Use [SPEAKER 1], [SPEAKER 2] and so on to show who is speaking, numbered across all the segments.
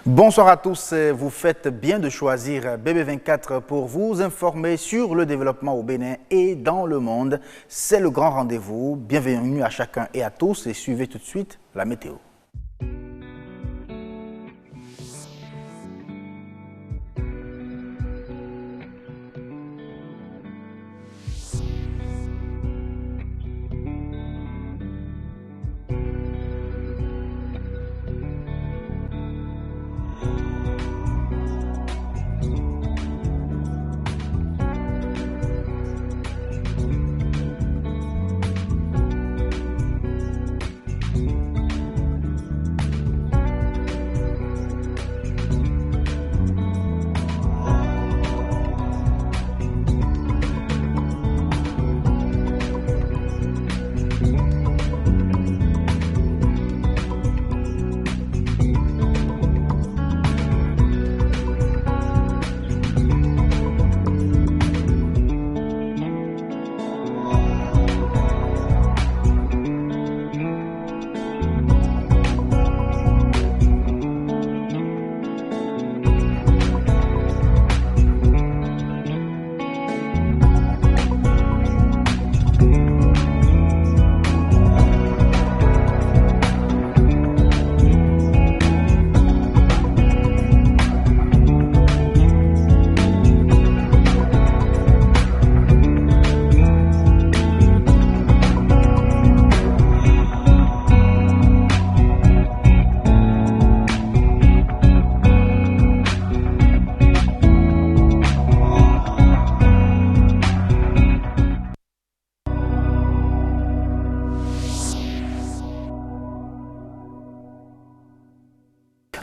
[SPEAKER 1] Bonsoir à tous, vous faites bien de choisir BB24 pour vous informer sur le développement au Bénin et dans le monde. C'est le grand rendez-vous. Bienvenue à chacun et à tous et suivez tout de suite la météo.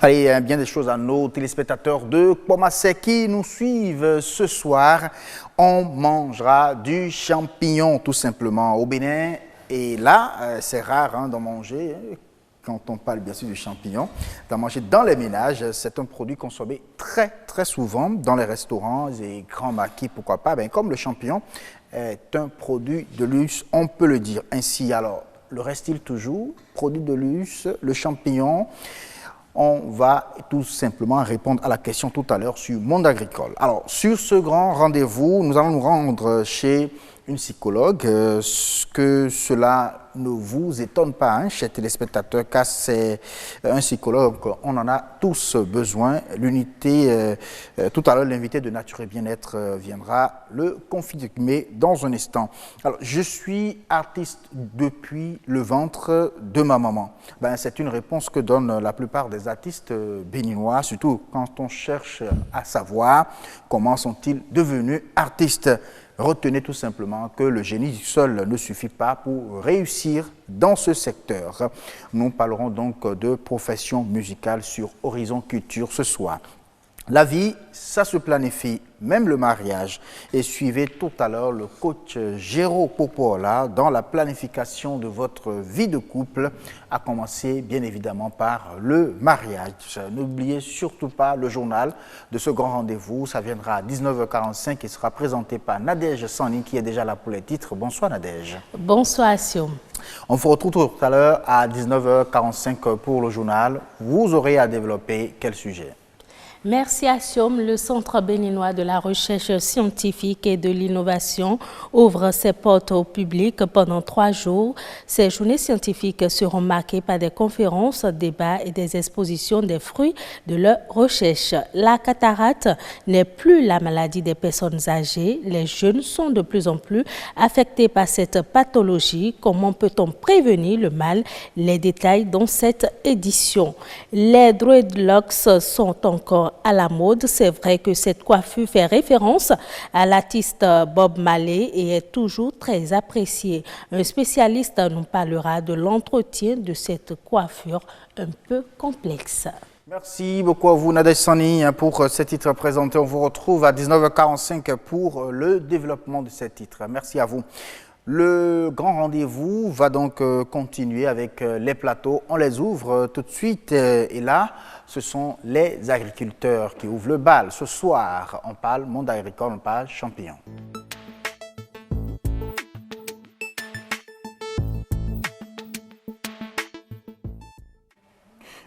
[SPEAKER 1] Allez, bien des choses à nos téléspectateurs de Kpomase qui nous suivent ce soir. On mangera du champignon tout simplement au Bénin. Et là, c'est rare d'en manger, quand on parle bien sûr du champignon, d'en manger dans les ménages. C'est un produit consommé très souvent dans les restaurants et grands maquis, pourquoi pas. Ben, comme le champignon est un produit de luxe, on peut le dire ainsi. Alors, le reste-t-il toujours produit de luxe, le champignon? On va tout simplement répondre à la question tout à l'heure sur Monde Agricole. Alors, sur ce grand rendez-vous, nous allons nous rendre chez une psychologue. Que cela ne vous étonne pas, chers téléspectateurs, car c'est un psychologue, on en a tous besoin. L'unité, tout à l'heure, l'invité de Nature et Bien-être viendra le confirmer dans un instant. Alors, je suis artiste depuis le ventre de ma maman. Ben, c'est une réponse que donnent la plupart des artistes béninois, surtout quand on cherche à savoir comment sont-ils devenus artistes. Retenez tout simplement que le génie seul ne suffit pas pour réussir dans ce secteur. Nous parlerons donc de profession musicale sur Horizon Culture ce soir. La vie, ça se planifie, même le mariage. Et suivez tout à l'heure le coach Géraud Popola dans la planification de votre vie de couple, à commencer bien évidemment par le mariage. N'oubliez surtout pas le journal de ce grand rendez-vous. Ça viendra à 19h45 et sera présenté par Nadège Sanni qui est déjà là pour les titres. Bonsoir Nadège.
[SPEAKER 2] Bonsoir Assioum.
[SPEAKER 1] On vous retrouve tout à l'heure à 19h45 pour le journal. Vous aurez à développer quel sujet?
[SPEAKER 2] Merci Assioum. Le Centre béninois de la recherche scientifique et de l'innovation ouvre ses portes au public pendant 3 jours. Ces journées scientifiques seront marquées par des conférences, débats et des expositions des fruits de leur recherche. La cataracte n'est plus la maladie des personnes âgées. Les jeunes sont de plus en plus affectés par cette pathologie. Comment peut-on prévenir le mal? Les détails dans cette édition. Les dreadlocks sont encore à la mode. C'est vrai que cette coiffure fait référence à l'artiste Bob Marley et est toujours très appréciée. Un spécialiste nous parlera de l'entretien de cette coiffure un peu complexe.
[SPEAKER 1] Merci beaucoup à vous Nadège Sanni pour ces titres présentés. On vous retrouve à 19h45 pour le développement de ces titres. Merci à vous. Le grand rendez-vous va donc continuer avec les plateaux. On les ouvre tout de suite et là, ce sont les agriculteurs qui ouvrent le bal. Ce soir, on parle monde agricole, on parle champignons.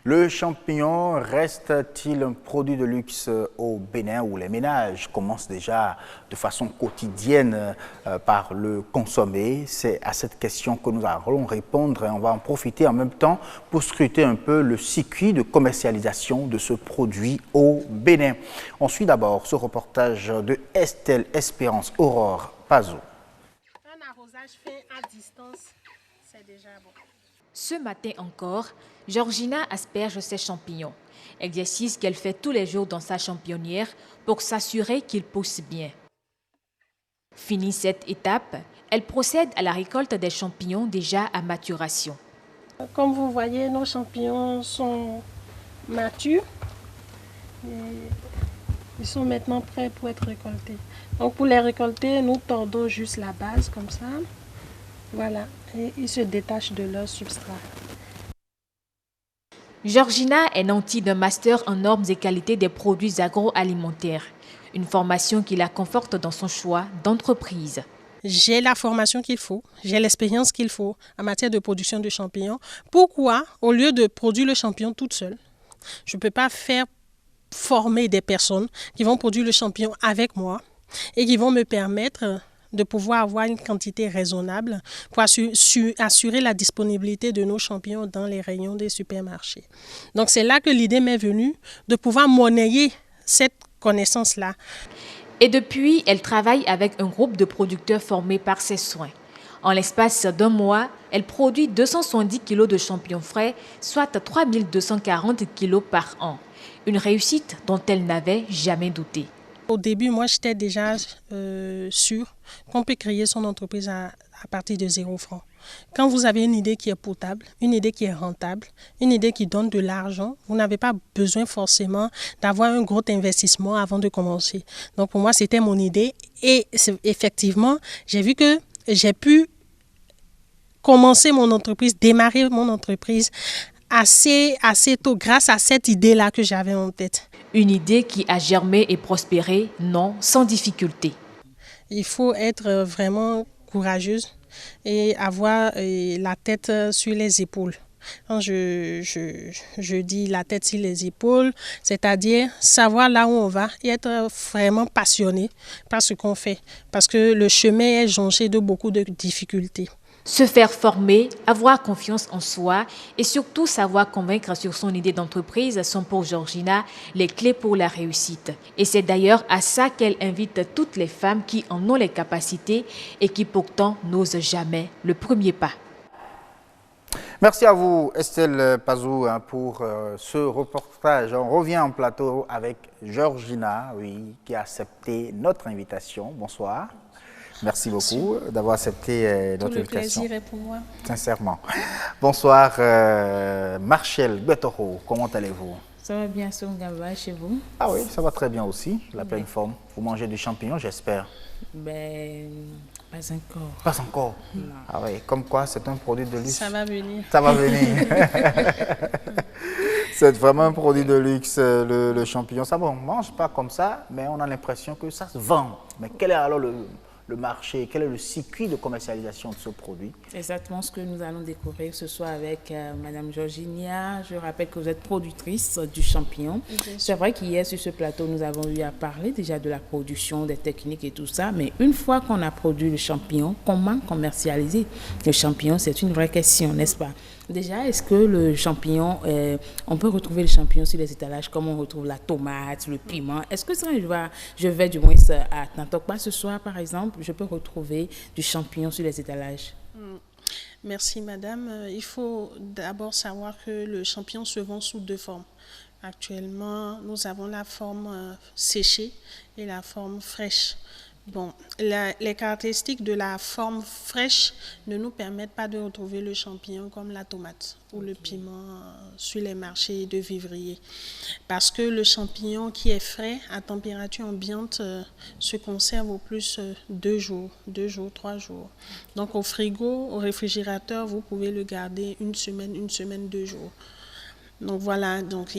[SPEAKER 1] Le champignon reste-t-il un produit de luxe au Bénin où les ménages commencent déjà de façon quotidienne par le consommer? C'est à cette question que nous allons répondre et on va en profiter en même temps pour scruter un peu le circuit de commercialisation de ce produit au Bénin. On suit d'abord ce reportage de Estelle Espérance Aurore Pazou.
[SPEAKER 3] Un arrosage fait à distance, c'est déjà bon.
[SPEAKER 4] Ce matin encore, Georgina asperge ses champignons, exercice qu'elle fait tous les jours dans sa championnière pour s'assurer qu'ils poussent bien. Finie cette étape, elle procède à la récolte des champignons déjà à maturation.
[SPEAKER 3] Comme vous voyez, nos champignons sont matures et ils sont maintenant prêts pour être récoltés. Donc pour les récolter, nous tordons juste la base comme ça. Voilà, et ils se détachent de leur substrat.
[SPEAKER 4] Georgina est nantie d'un master en normes et qualité des produits agroalimentaires, une formation qui la conforte dans son choix d'entreprise.
[SPEAKER 3] J'ai la formation qu'il faut, j'ai l'expérience qu'il faut en matière de production de champignons. Pourquoi, au lieu de produire le champignon toute seule, je ne peux pas faire former des personnes qui vont produire le champignon avec moi et qui vont me permettre de pouvoir avoir une quantité raisonnable pour assurer la disponibilité de nos champignons dans les rayons des supermarchés. Donc c'est là que l'idée m'est venue de pouvoir monnayer cette connaissance-là.
[SPEAKER 4] Et depuis, elle travaille avec un groupe de producteurs formés par ses soins. En l'espace d'un mois, elle produit 270 kg de champignons frais, soit 3240 kg par an. Une réussite dont elle n'avait jamais douté.
[SPEAKER 3] Au début, moi, j'étais déjà sûre qu'on peut créer son entreprise à partir de 0 francs. Quand vous avez une idée qui est potable, une idée qui est rentable, une idée qui donne de l'argent, vous n'avez pas besoin forcément d'avoir un gros investissement avant de commencer. Donc pour moi, c'était mon idée et effectivement, j'ai vu que j'ai pu commencer mon entreprise, démarrer mon entreprise assez tôt grâce à cette idée-là que j'avais en tête.
[SPEAKER 4] Une idée qui a germé et prospéré, non, sans difficulté.
[SPEAKER 3] Il faut être vraiment courageuse et avoir la tête sur les épaules. Quand je dis la tête sur les épaules, c'est-à-dire savoir là où on va et être vraiment passionné par ce qu'on fait. Parce que le chemin est jonché de beaucoup de difficultés.
[SPEAKER 4] Se faire former, avoir confiance en soi et surtout savoir convaincre sur son idée d'entreprise sont pour Georgina les clés pour la réussite. Et c'est d'ailleurs à ça qu'elle invite toutes les femmes qui en ont les capacités et qui pourtant n'osent jamais le premier pas.
[SPEAKER 1] Merci à vous Estelle Pazou pour ce reportage. On revient en plateau avec Georgina, oui, qui a accepté notre invitation. Bonsoir. Merci beaucoup d'avoir accepté notre invitation.
[SPEAKER 3] Tout le plaisir est pour moi.
[SPEAKER 1] Sincèrement. Bonsoir Martial Betoro, comment allez-vous?
[SPEAKER 5] Ça va bien, Songamba, chez vous?
[SPEAKER 1] Ah oui, ça va très bien aussi, la pleine forme. Vous mangez du champignon, j'espère?
[SPEAKER 5] Ben, pas encore.
[SPEAKER 1] Pas encore?
[SPEAKER 5] Non.
[SPEAKER 1] Ah oui, comme quoi c'est un produit de luxe.
[SPEAKER 3] Ça va venir.
[SPEAKER 1] Ça va venir. C'est vraiment un produit de luxe, le champignon. Ça, bon, on ne mange pas comme ça, mais on a l'impression que ça se vend. Mais quel est alors le marché, quel est le circuit de commercialisation de ce produit?
[SPEAKER 5] Exactement ce que nous allons découvrir ce soir avec Madame Georgina. Je rappelle que vous êtes productrice du champignon. C'est vrai qu'hier sur ce plateau, nous avons eu à parler déjà de la production, des techniques et tout ça. Mais une fois qu'on a produit le champignon, comment commercialiser le champignon? C'est une vraie question, n'est-ce pas? Déjà, est-ce que le champignon, on peut retrouver le champignon sur les étalages comme on retrouve la tomate, le piment? Est-ce que ça, je vais du moins à Tantokpa ce soir, par exemple, je peux retrouver du champignon sur les étalages?
[SPEAKER 3] Merci madame. Il faut d'abord savoir que le champignon se vend sous 2 formes. Actuellement, nous avons la forme séchée et la forme fraîche. Bon, les caractéristiques de la forme fraîche ne nous permettent pas de retrouver le champignon comme la tomate ou le piment sur les marchés de vivriers. Parce que le champignon qui est frais à température ambiante se conserve au plus 2 jours, 3 jours. Donc au frigo, au réfrigérateur, vous pouvez le garder une semaine, 2 jours. Donc voilà, donc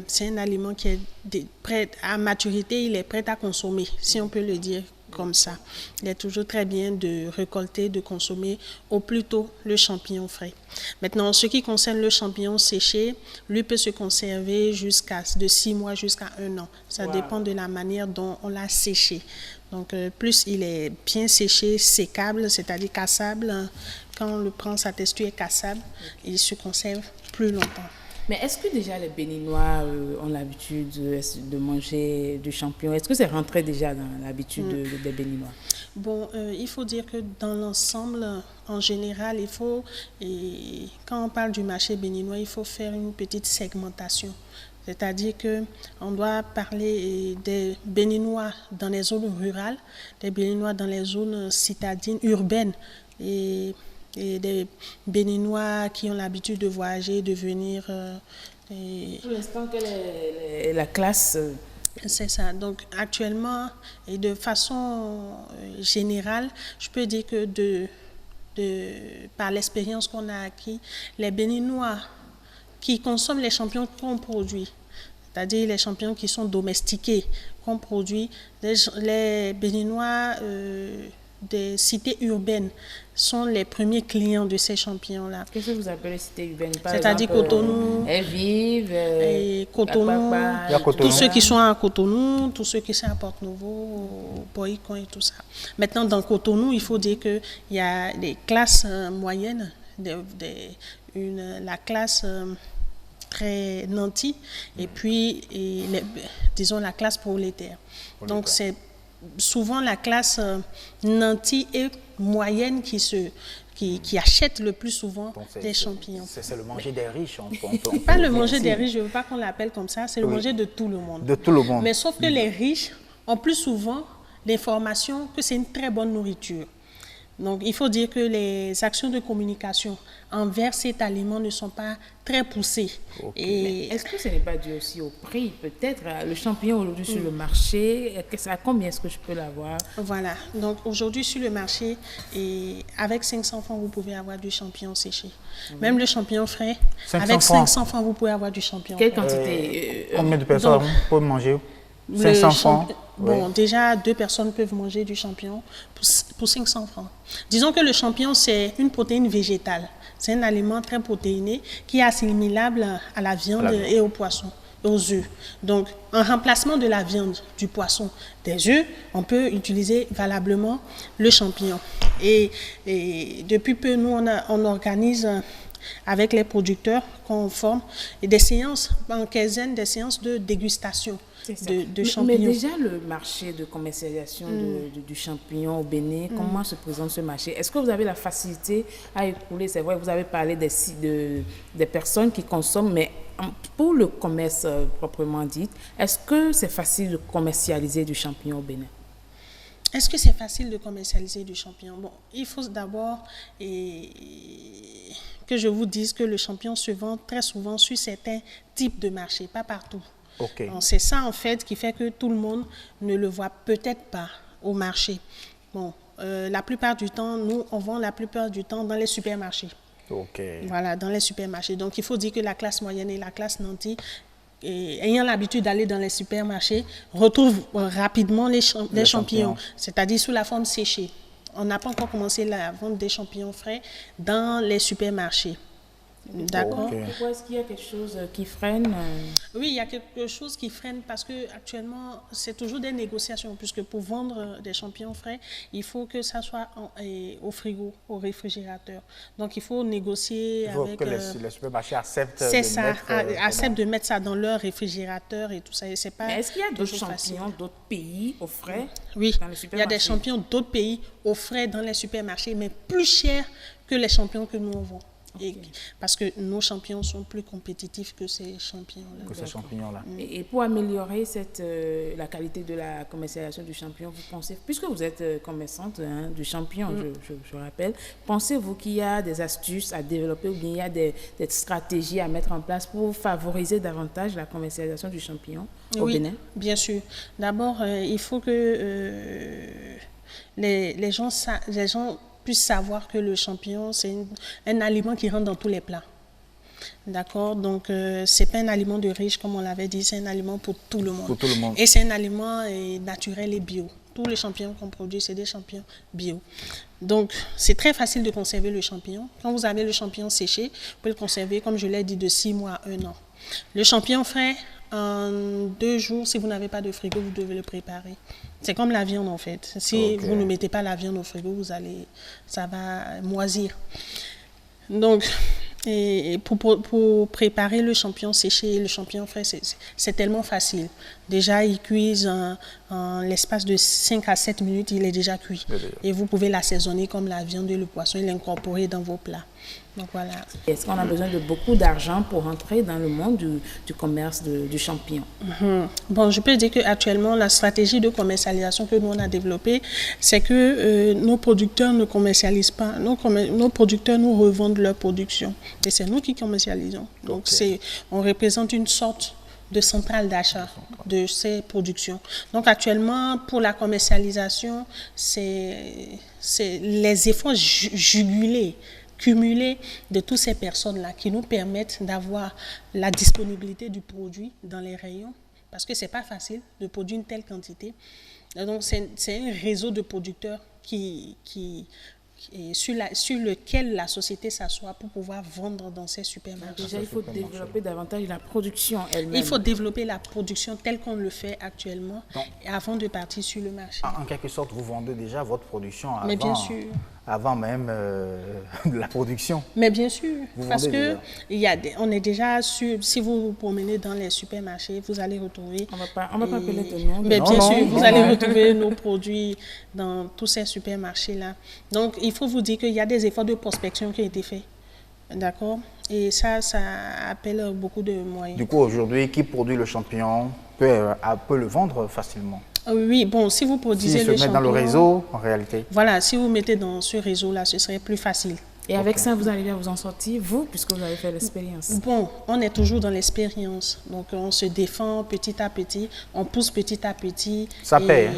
[SPEAKER 3] c'est un aliment qui est prêt à maturité, il est prêt à consommer, si on peut le dire comme ça. Il est toujours très bien de récolter, de consommer au plus tôt le champignon frais. Maintenant, en ce qui concerne le champignon séché, lui peut se conserver de 6 mois jusqu'à 1 an. Ça dépend de la manière dont on l'a séché. Donc, plus il est bien séché, sécable, c'est-à-dire cassable, quand on le prend, sa texture est cassable, il se conserve plus longtemps.
[SPEAKER 5] Mais est-ce que déjà les Béninois ont l'habitude de manger du champignon? Est-ce que c'est rentré déjà dans l'habitude des Béninois?
[SPEAKER 3] Bon, il faut dire que dans l'ensemble, en général, quand on parle du marché béninois, il faut faire une petite segmentation. C'est-à-dire qu'on doit parler des Béninois dans les zones rurales, des Béninois dans les zones citadines, urbaines, et des Béninois qui ont l'habitude de voyager, de venir.
[SPEAKER 5] Pour l'instant, quelle est la classe?
[SPEAKER 3] C'est ça. Donc actuellement, et de façon générale, je peux dire que par l'expérience qu'on a acquis, les Béninois qui consomment les champignons qu'on produit, c'est-à-dire les champignons qui sont domestiqués, qu'on produit, les Béninois des cités urbaines sont les premiers clients de ces champignons-là.
[SPEAKER 5] Qu'est-ce que vous appelez cité urbaine?
[SPEAKER 3] C'est-à-dire Cotonou, Cotonou, tous ceux qui sont à Cotonou, tous ceux qui sont à Porte-Nouveau, Boïcon et tout ça. Maintenant, dans Cotonou, il faut dire qu'il y a des classes moyennes, la classe très nantie, et puis, disons, la classe prolétaire. Donc, c'est souvent la classe nantie et moyenne qui achète le plus souvent des champignons.
[SPEAKER 1] C'est le manger des riches.
[SPEAKER 3] Pas le manger des riches, je ne veux pas qu'on l'appelle comme ça, c'est le manger de tout le monde.
[SPEAKER 1] De tout le monde.
[SPEAKER 3] Mais sauf que les riches ont plus souvent l'information que c'est une très bonne nourriture. Donc, il faut dire que les actions de communication envers cet aliment ne sont pas très poussées.
[SPEAKER 5] Et est-ce que ce n'est pas dû aussi au prix? Peut-être le champignon aujourd'hui sur le marché, à combien est-ce que je peux l'avoir?
[SPEAKER 3] Voilà. Donc, aujourd'hui sur le marché, avec 500 francs, vous pouvez avoir du champignon séché. Même le champignon frais, avec 500 francs, vous pouvez avoir du champignon
[SPEAKER 5] frais.
[SPEAKER 3] Quelle
[SPEAKER 5] quantité?
[SPEAKER 1] Combien de personnes peuvent manger? 500 francs.
[SPEAKER 3] Bon, déjà, 2 personnes peuvent manger du champignon pour 500 francs. Disons que le champignon, c'est une protéine végétale. C'est un aliment très protéiné qui est assimilable à la viande et aux poissons, aux œufs. Donc, en remplacement de la viande, du poisson, des œufs, on peut utiliser valablement le champignon. Et depuis peu, nous, on organise avec les producteurs qu'on forme des séances, en quinzaine, des séances de dégustation. De champignons.
[SPEAKER 5] Mais déjà, le marché de commercialisation du champignon au Bénin, comment se présente ce marché? Est-ce que vous avez la facilité à écouler? C'est vrai, vous avez parlé des personnes qui consomment, mais pour le commerce proprement dit, est-ce que c'est facile de commercialiser du champignon au Bénin?
[SPEAKER 3] Est-ce que c'est facile de commercialiser du champignon? Bon, il faut d'abord que je vous dise que le champignon se vend très souvent sur certains types de marchés, pas partout.
[SPEAKER 1] Okay.
[SPEAKER 3] C'est ça, en fait, qui fait que tout le monde ne le voit peut-être pas au marché. Bon, la plupart du temps, nous, on vend la plupart du temps dans les supermarchés.
[SPEAKER 1] Okay.
[SPEAKER 3] Voilà, dans les supermarchés. Donc, il faut dire que la classe moyenne et la classe nantie, ayant l'habitude d'aller dans les supermarchés, retrouvent rapidement les champignons, c'est-à-dire sous la forme séchée. On n'a pas encore commencé la vente des champignons frais dans les supermarchés. D'accord.
[SPEAKER 5] Pourquoi est-ce qu'il y a quelque chose qui freine?
[SPEAKER 3] Oui, il y a quelque chose qui freine parce que actuellement, c'est toujours des négociations, puisque pour vendre des champignons frais, il faut que ça soit au frigo, au réfrigérateur. Donc, il faut négocier avec...
[SPEAKER 1] Il faut que les supermarchés acceptent
[SPEAKER 3] de mettre ça dans leur réfrigérateur et tout ça. Et c'est pas.
[SPEAKER 5] Mais est-ce qu'il y a d'autres champignons d'autres pays au frais?
[SPEAKER 3] Oui, il y a des champignons d'autres pays au frais dans les supermarchés, mais plus chers que les champignons que nous avons. Parce que nos champignons sont plus compétitifs que ces champignons-là.
[SPEAKER 5] Et pour améliorer la qualité de la commercialisation du champignon, vous pensez, puisque vous êtes commerçante du champignon, je rappelle, pensez-vous qu'il y a des astuces à développer ou bien il y a des stratégies à mettre en place pour favoriser davantage la commercialisation du champignon au Bénin? Oui,
[SPEAKER 3] bien sûr. D'abord, il faut que les gens puissent savoir que le champignon, c'est un aliment qui rentre dans tous les plats. D'accord? Donc, ce n'est pas un aliment de riche, comme on l'avait dit, c'est un aliment pour tout le monde.
[SPEAKER 1] Pour tout le monde.
[SPEAKER 3] Et c'est un aliment naturel et bio. Tous les champignons qu'on produit, c'est des champignons bio. Donc, c'est très facile de conserver le champignon. Quand vous avez le champignon séché, vous pouvez le conserver, comme je l'ai dit, de 6 mois à 1 an. Le champignon frais, en 2 jours, si vous n'avez pas de frigo, vous devez le préparer. C'est comme la viande, en fait. Si vous ne mettez pas la viande au frigo, ça va moisir. Donc, et pour préparer le champignon séché et le champignon frais, c'est tellement facile. Déjà, il cuise en l'espace de 5 à 7 minutes, il est déjà cuit. Et vous pouvez l'assaisonner comme la viande et le poisson et l'incorporer dans vos plats. Donc voilà.
[SPEAKER 5] Est-ce qu'on a besoin de beaucoup d'argent pour entrer dans le monde du commerce du champignon?
[SPEAKER 3] Bon, je peux dire qu'actuellement, la stratégie de commercialisation que nous on a développée, c'est que nos producteurs ne commercialisent pas. Nos producteurs nous revendent leur production. Et c'est nous qui commercialisons. Donc on représente une sorte de centrale d'achat de ces productions. Donc actuellement, pour la commercialisation, c'est les efforts jugulés, cumulés de toutes ces personnes-là qui nous permettent d'avoir la disponibilité du produit dans les rayons, parce que ce n'est pas facile de produire une telle quantité. Donc c'est un réseau de producteurs sur lequel la société s'assoit pour pouvoir vendre dans ces supermarchés.
[SPEAKER 5] Déjà, il faut développer davantage la production elle-même.
[SPEAKER 3] Il faut développer la production telle qu'on le fait actuellement avant de partir sur le marché.
[SPEAKER 1] En quelque sorte, vous vendez déjà votre production avant,
[SPEAKER 3] mais bien sûr.
[SPEAKER 1] Avant même la production.
[SPEAKER 3] Mais bien sûr, parce que
[SPEAKER 1] déjà.
[SPEAKER 3] on est déjà sûr, si vous vous promenez dans les supermarchés, vous allez retrouver...
[SPEAKER 5] On va pas appeler de nom.
[SPEAKER 3] Mais bien sûr, vous allez retrouver nos produits dans tous ces supermarchés-là. Donc, il faut vous dire qu'il y a des efforts de prospection qui ont été faits. D'accord? Et ça appelle beaucoup de moyens.
[SPEAKER 1] Du coup, aujourd'hui, qui produit le champignon peut le vendre facilement?
[SPEAKER 3] Oui, bon, si vous produisez le champignon...
[SPEAKER 1] Si se met dans le réseau, en réalité.
[SPEAKER 3] Voilà, si vous mettez dans ce réseau-là, ce serait plus facile.
[SPEAKER 5] Et avec ça, vous arrivez à vous en sortir, vous, puisque vous avez fait l'expérience?
[SPEAKER 3] Bon, on est toujours dans l'expérience. Donc, on se défend petit à petit, on pousse petit à petit.
[SPEAKER 1] Ça paye.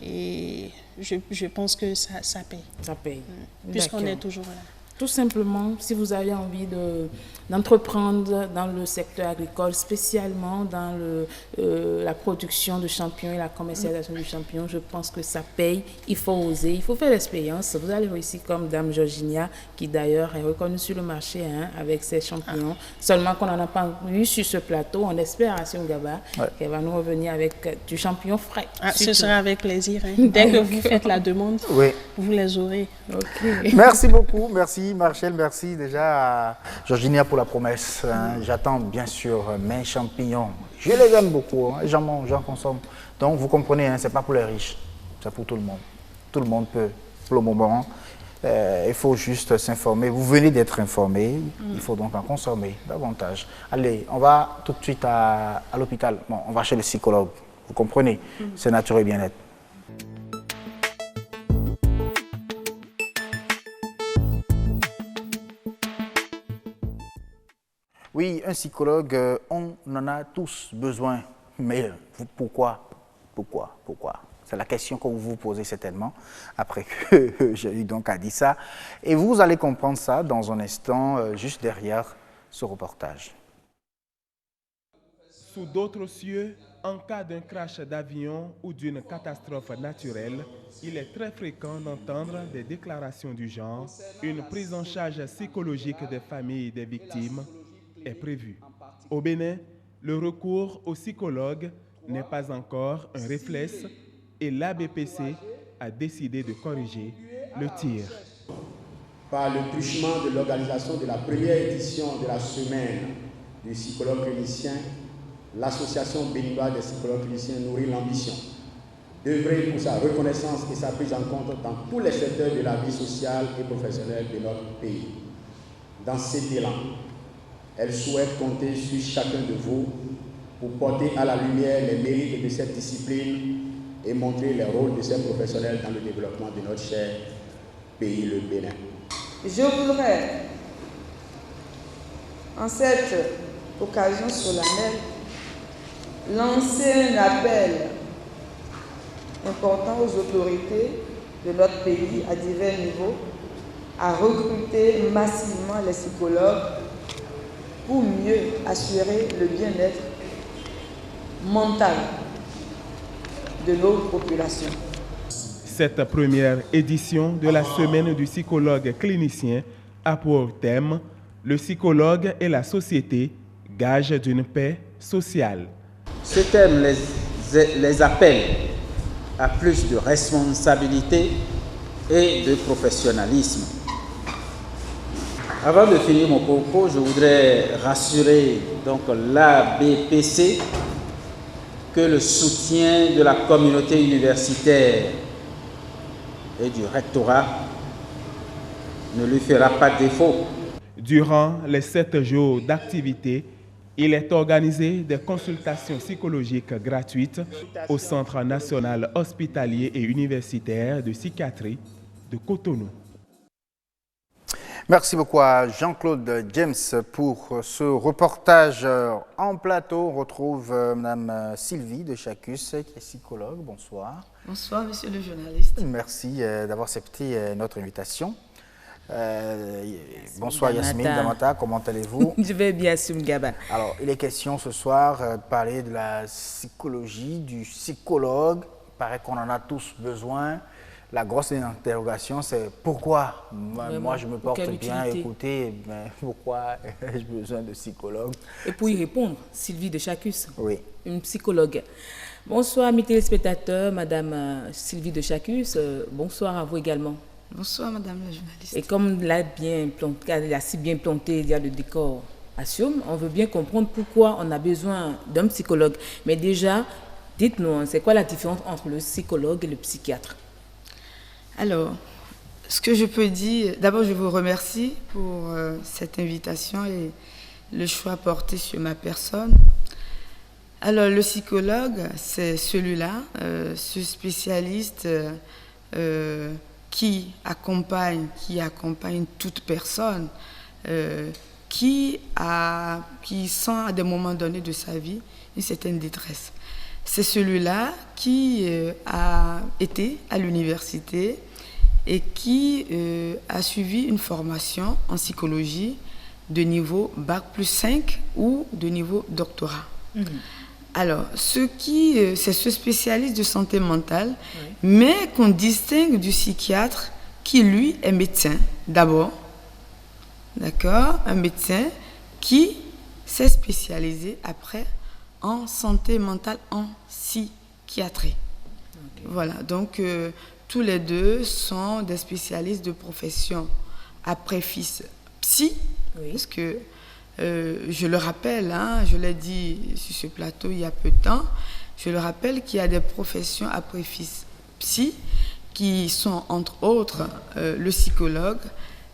[SPEAKER 3] Et je pense que ça paye.
[SPEAKER 5] Ça paye.
[SPEAKER 3] Puisqu'on est toujours là.
[SPEAKER 5] Tout simplement, si vous avez envie d'entreprendre dans le secteur agricole, spécialement dans la production de champignons et la commercialisation du champignon, je pense que ça paye. Il faut oser, il faut faire l'expérience. Vous allez réussir comme Dame Georginia, qui d'ailleurs est reconnue sur le marché avec ses champignons. Seulement qu'on n'en a pas eu sur ce plateau. On espère à Siongaba qu'elle va nous revenir avec du champignon frais.
[SPEAKER 3] Ce sera avec plaisir. Dès que vous faites la demande, vous les aurez.
[SPEAKER 1] Merci beaucoup. Merci. Marcel, merci déjà à Georginia pour la promesse. J'attends bien sûr mes champignons. Je les aime beaucoup, j'en mange, j'en consomme. Donc vous comprenez, ce n'est pas pour les riches, c'est pour tout le monde. Tout le monde peut, pour le moment. Il faut juste s'informer. Vous venez d'être informé, il faut donc en consommer davantage. Allez, on va tout de suite à l'hôpital. Bon, on va chez le psychologue. Vous comprenez, c'est nature et bien-être. Oui, un psychologue, on en a tous besoin. Mais pourquoi? C'est la question que vous vous posez certainement, après que j'ai eu donc à dire ça. Et vous allez comprendre ça dans un instant, juste derrière ce reportage.
[SPEAKER 6] Sous d'autres cieux, en cas d'un crash d'avion ou d'une catastrophe naturelle, il est très fréquent d'entendre des déclarations du genre « Une prise en charge psychologique des familles des victimes » est prévu. Au Bénin, le recours au psychologue n'est pas encore un réflexe et l'ABPC a décidé de corriger le tir.
[SPEAKER 7] Par le truchement de l'organisation de la première édition de la semaine du psychologue clinicien, l'association béninoise des psychologues cliniciens nourrit l'ambition d'œuvrer pour sa reconnaissance et sa prise en compte dans tous les secteurs de la vie sociale et professionnelle de notre pays. Dans cet élan, elle souhaite compter sur chacun de vous pour porter à la lumière les mérites de cette discipline et montrer les rôles de ces professionnels dans le développement de notre cher pays, le Bénin.
[SPEAKER 8] Je voudrais, en cette occasion solennelle, lancer un appel important aux autorités de notre pays à divers niveaux à recruter massivement les psychologues pour mieux assurer le bien-être mental de nos populations.
[SPEAKER 6] Cette première édition de la semaine du psychologue clinicien a pour thème « Le psychologue et la société, gage d'une paix sociale ».
[SPEAKER 9] Ce thème les appelle à plus de responsabilité et de professionnalisme. Avant de finir mon propos, je voudrais rassurer donc l'ABPC que le soutien de la communauté universitaire et du rectorat ne lui fera pas défaut.
[SPEAKER 6] Durant les 7 jours d'activité, il est organisé des consultations psychologiques gratuites au Centre national hospitalier et universitaire de psychiatrie de Cotonou.
[SPEAKER 1] Merci beaucoup à Jean-Claude James pour ce reportage en plateau. On retrouve Mme Sylvie de Chacus, qui est psychologue. Bonsoir.
[SPEAKER 8] Bonsoir, monsieur le journaliste.
[SPEAKER 1] Merci d'avoir accepté notre invitation. Bonsoir Yasmine Damata, comment allez-vous?
[SPEAKER 5] Je vais bien, Sumgaba.
[SPEAKER 1] Alors, il est question ce soir de parler de la psychologie, du psychologue. Il paraît qu'on en a tous besoin. La grosse interrogation, c'est pourquoi moi je me porte bien, écoutez, mais pourquoi ai-je besoin de psychologue?
[SPEAKER 5] Et pour y répondre, Sylvie de Chacus,
[SPEAKER 1] oui,
[SPEAKER 5] une psychologue. Bonsoir mes téléspectateurs, Madame Sylvie de Chacus, bonsoir à vous également.
[SPEAKER 8] Bonsoir Madame la journaliste.
[SPEAKER 5] Et comme elle a si bien planté, il y a le décor assume, on veut bien comprendre pourquoi on a besoin d'un psychologue. Mais déjà, dites-nous, c'est quoi la différence entre le psychologue et le psychiatre?
[SPEAKER 8] Alors, ce que je peux dire, d'abord je vous remercie pour cette invitation et le choix porté sur ma personne. Alors, le psychologue, c'est celui-là, ce spécialiste qui accompagne toute personne qui sent à des moments donnés de sa vie une certaine détresse. C'est celui-là qui a été à l'université et qui a suivi une formation en psychologie de niveau Bac plus 5 ou de niveau doctorat. Mmh. Alors, c'est ce spécialiste de santé mentale, oui, mais qu'on distingue du psychiatre qui, lui, est médecin d'abord. D'accord? Un médecin qui s'est spécialisé après en santé mentale, en psychiatrie. Okay. Voilà, donc tous les deux sont des spécialistes de profession à préfixe psy, oui, parce que je le rappelle, je l'ai dit sur ce plateau il y a peu de temps, je le rappelle qu'il y a des professions à préfixe psy qui sont entre autres le psychologue,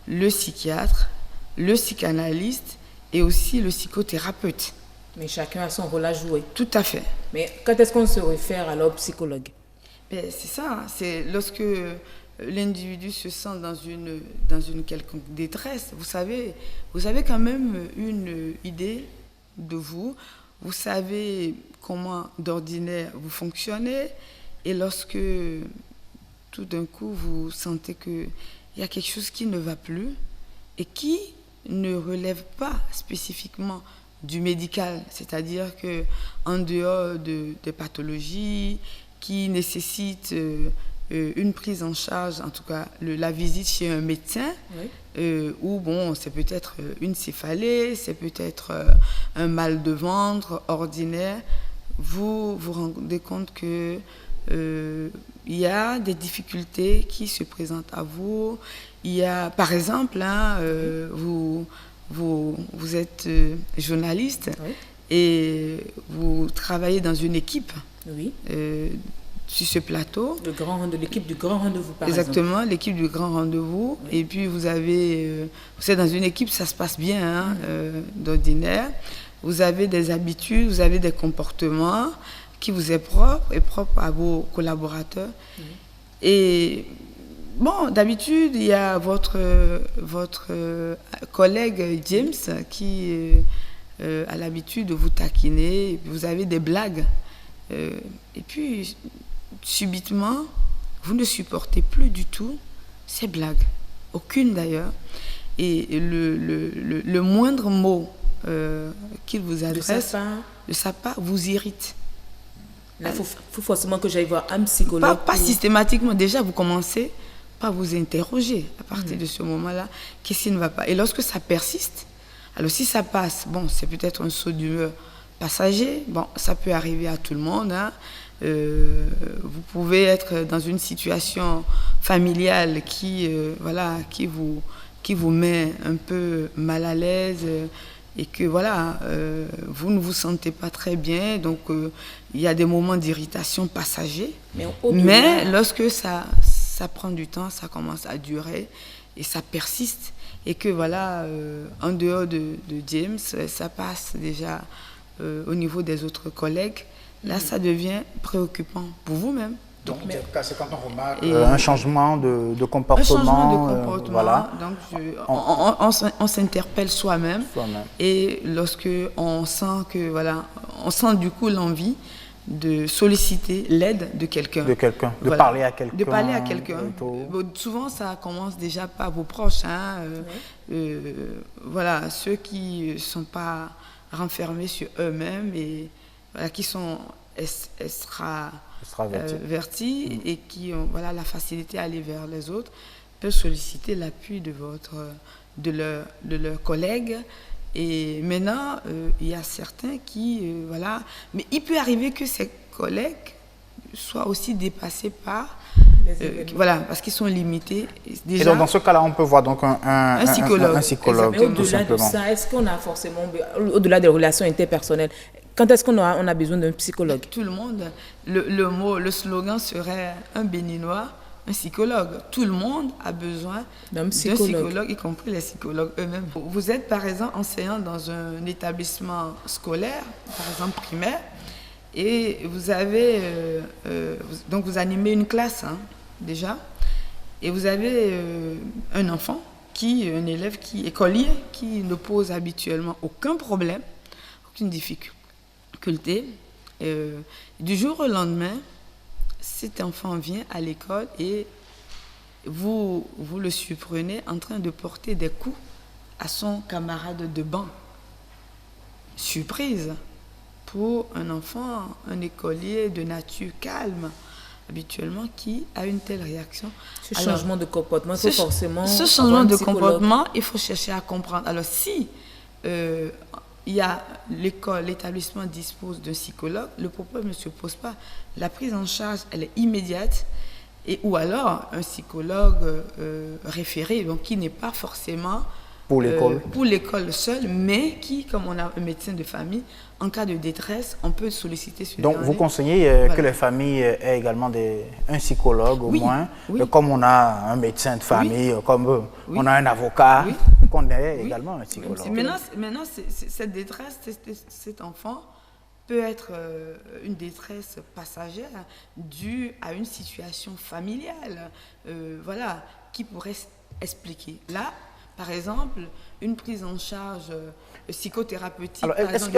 [SPEAKER 8] le psychiatre, le psychanalyste et aussi le psychothérapeute.
[SPEAKER 5] Mais chacun a son rôle à jouer.
[SPEAKER 8] Tout à fait.
[SPEAKER 5] Mais quand est-ce qu'on se réfère alors au psychologue?
[SPEAKER 8] C'est ça, c'est lorsque l'individu se sent dans une quelconque détresse. Vous avez quand même une idée de vous. Vous savez comment d'ordinaire vous fonctionnez. Et lorsque tout d'un coup vous sentez qu'il y a quelque chose qui ne va plus et qui ne relève pas spécifiquement du médical, c'est-à-dire qu'en dehors des pathologies qui nécessitent une prise en charge, en tout cas la visite chez un médecin, oui, ou bon, c'est peut-être une céphalée, c'est peut-être un mal de ventre ordinaire, vous vous rendez compte que il y a des difficultés qui se présentent à vous. Il y a, par exemple, vous êtes journaliste, oui, et vous travaillez dans une équipe, oui, sur ce plateau.
[SPEAKER 5] L'équipe du Grand Rendez-vous, par
[SPEAKER 8] Exactement, l'équipe du Grand Rendez-vous. Oui. Et puis vous êtes dans une équipe, ça se passe bien, d'ordinaire. Vous avez des habitudes, vous avez des comportements qui vous est propre et propre à vos collaborateurs. Oui. Et bon, d'habitude, il y a votre collègue James qui a l'habitude de vous taquiner. Vous avez des blagues. Et puis, subitement, vous ne supportez plus du tout ces blagues. Aucune d'ailleurs. Et le moindre mot qu'il vous adresse de sa part vous irrite.
[SPEAKER 5] Il faut forcément que j'aille voir un psychologue.
[SPEAKER 8] Pas systématiquement. Déjà, vous commencez par vous interroger à partir de ce moment-là. Qu'est-ce qui ne va pas? Et lorsque ça persiste, alors si ça passe, bon, c'est peut-être un saut d'humeur passager. Bon, ça peut arriver à tout le monde. Hein. Vous pouvez être dans une situation familiale qui vous met un peu mal à l'aise et que voilà, vous ne vous sentez pas très bien. Donc, il y a des moments d'irritation passagers. Mais lorsque ça prend du temps, ça commence à durer et ça persiste. Et que voilà, en dehors de James, ça passe déjà au niveau des autres collègues. Là, ça devient préoccupant pour vous-même.
[SPEAKER 1] Donc, c'est quand on remarque un changement de comportement. Un changement de comportement.
[SPEAKER 8] Voilà. Donc, on s'interpelle soi-même. Et lorsque on sent que, voilà, on sent du coup l'envie de solliciter l'aide de quelqu'un.
[SPEAKER 1] De parler à quelqu'un.
[SPEAKER 8] De parler à quelqu'un. Souvent, ça commence déjà par vos proches. Hein. Voilà, ceux qui ne sont pas renfermés sur eux-mêmes et voilà, qui sont extravertis et qui ont voilà, la facilité à aller vers les autres, peuvent solliciter l'appui de leurs collègues. Et maintenant, il y a certains qui, voilà, mais il peut arriver que ces collègues soient aussi dépassés par, voilà, parce qu'ils sont limités. Déjà,
[SPEAKER 1] et donc, dans ce cas-là, on peut voir donc un psychologue.
[SPEAKER 5] Mais au-delà de ça, est-ce qu'on a forcément, au-delà des relations interpersonnelles, quand est-ce qu'on a besoin d'un psychologue?
[SPEAKER 8] Tout le monde. Le slogan serait un Béninois, un psychologue. Tout le monde a besoin d'un psychologue, y compris les psychologues eux-mêmes. Vous êtes par exemple enseignant dans un établissement scolaire, par exemple primaire, et vous avez donc vous animez une classe déjà, et vous avez un enfant un élève écolier qui ne pose habituellement aucun problème, aucune difficulté. Du jour au lendemain, cet enfant vient à l'école et vous le surprenez en train de porter des coups à son camarade de banc. Surprise pour un enfant, un écolier de nature calme, habituellement, qui a une telle réaction.
[SPEAKER 5] Ce changement de comportement, il faut forcément...
[SPEAKER 8] Ce changement de comportement, il faut chercher à comprendre. Alors si l'établissement dispose d'un psychologue, le problème ne se pose pas. La prise en charge, elle est immédiate, ou alors un psychologue référé, donc qui n'est pas forcément
[SPEAKER 1] pour
[SPEAKER 8] l'école seule, mais qui, comme on a un médecin de famille, en cas de détresse, on peut solliciter ce
[SPEAKER 1] Donc vous conseillez que les familles aient également un psychologue au moins, comme on a un médecin de famille, comme on a un avocat, qu'on ait également un psychologue.
[SPEAKER 8] Maintenant, cette détresse, cet enfant peut être une détresse passagère due à une situation familiale, voilà, qui pourrait expliquer. Là, par exemple, une prise en charge psychothérapeutique,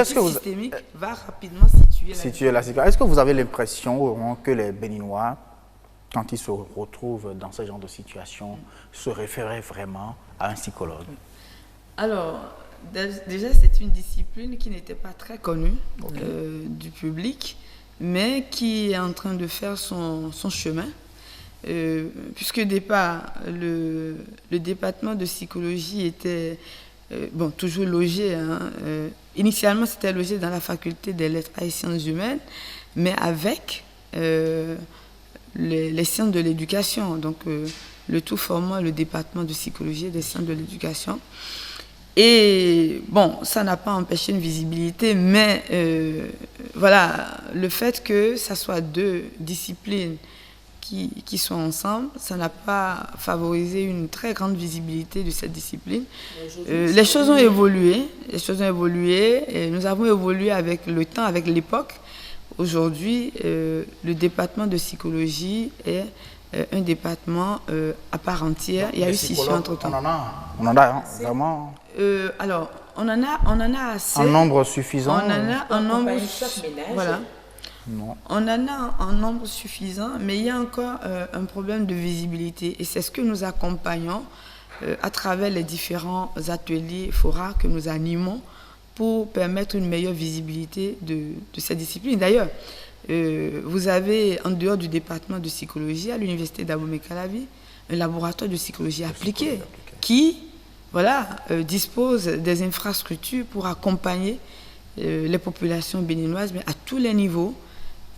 [SPEAKER 8] systémique, va rapidement situer la situation.
[SPEAKER 1] Est-ce que vous avez l'impression que les Béninois, quand ils se retrouvent dans ce genre de situation, se référaient vraiment à un psychologue?
[SPEAKER 8] Alors, déjà, c'est une discipline qui n'était pas très connue du public, mais qui est en train de faire son chemin. Puisque au départ, le département de psychologie était toujours logé. Initialement, c'était logé dans la faculté des lettres et sciences humaines, mais avec les sciences de l'éducation, donc le tout formant le département de psychologie et des sciences de l'éducation. Et bon, ça n'a pas empêché une visibilité, mais voilà, le fait que ça soit deux disciplines qui sont ensemble, ça n'a pas favorisé une très grande visibilité de cette discipline. Les choses ont évolué, et nous avons évolué avec le temps, avec l'époque. Aujourd'hui, le département de psychologie est un département à part entière. Il y a eu scission entre-temps.
[SPEAKER 1] On en a vraiment.
[SPEAKER 8] Alors, on en a assez.
[SPEAKER 1] Un nombre suffisant.
[SPEAKER 8] On en a un nombre. Voilà.
[SPEAKER 1] Non.
[SPEAKER 8] On en a un nombre suffisant, mais il y a encore un problème de visibilité. Et c'est ce que nous accompagnons à travers les différents ateliers forats que nous animons pour permettre une meilleure visibilité de cette discipline. D'ailleurs, vous avez, en dehors du département de psychologie, à l'université d'Abomey-Calavi, un laboratoire de psychologie appliquée qui dispose des infrastructures pour accompagner les populations béninoises, mais à tous les niveaux,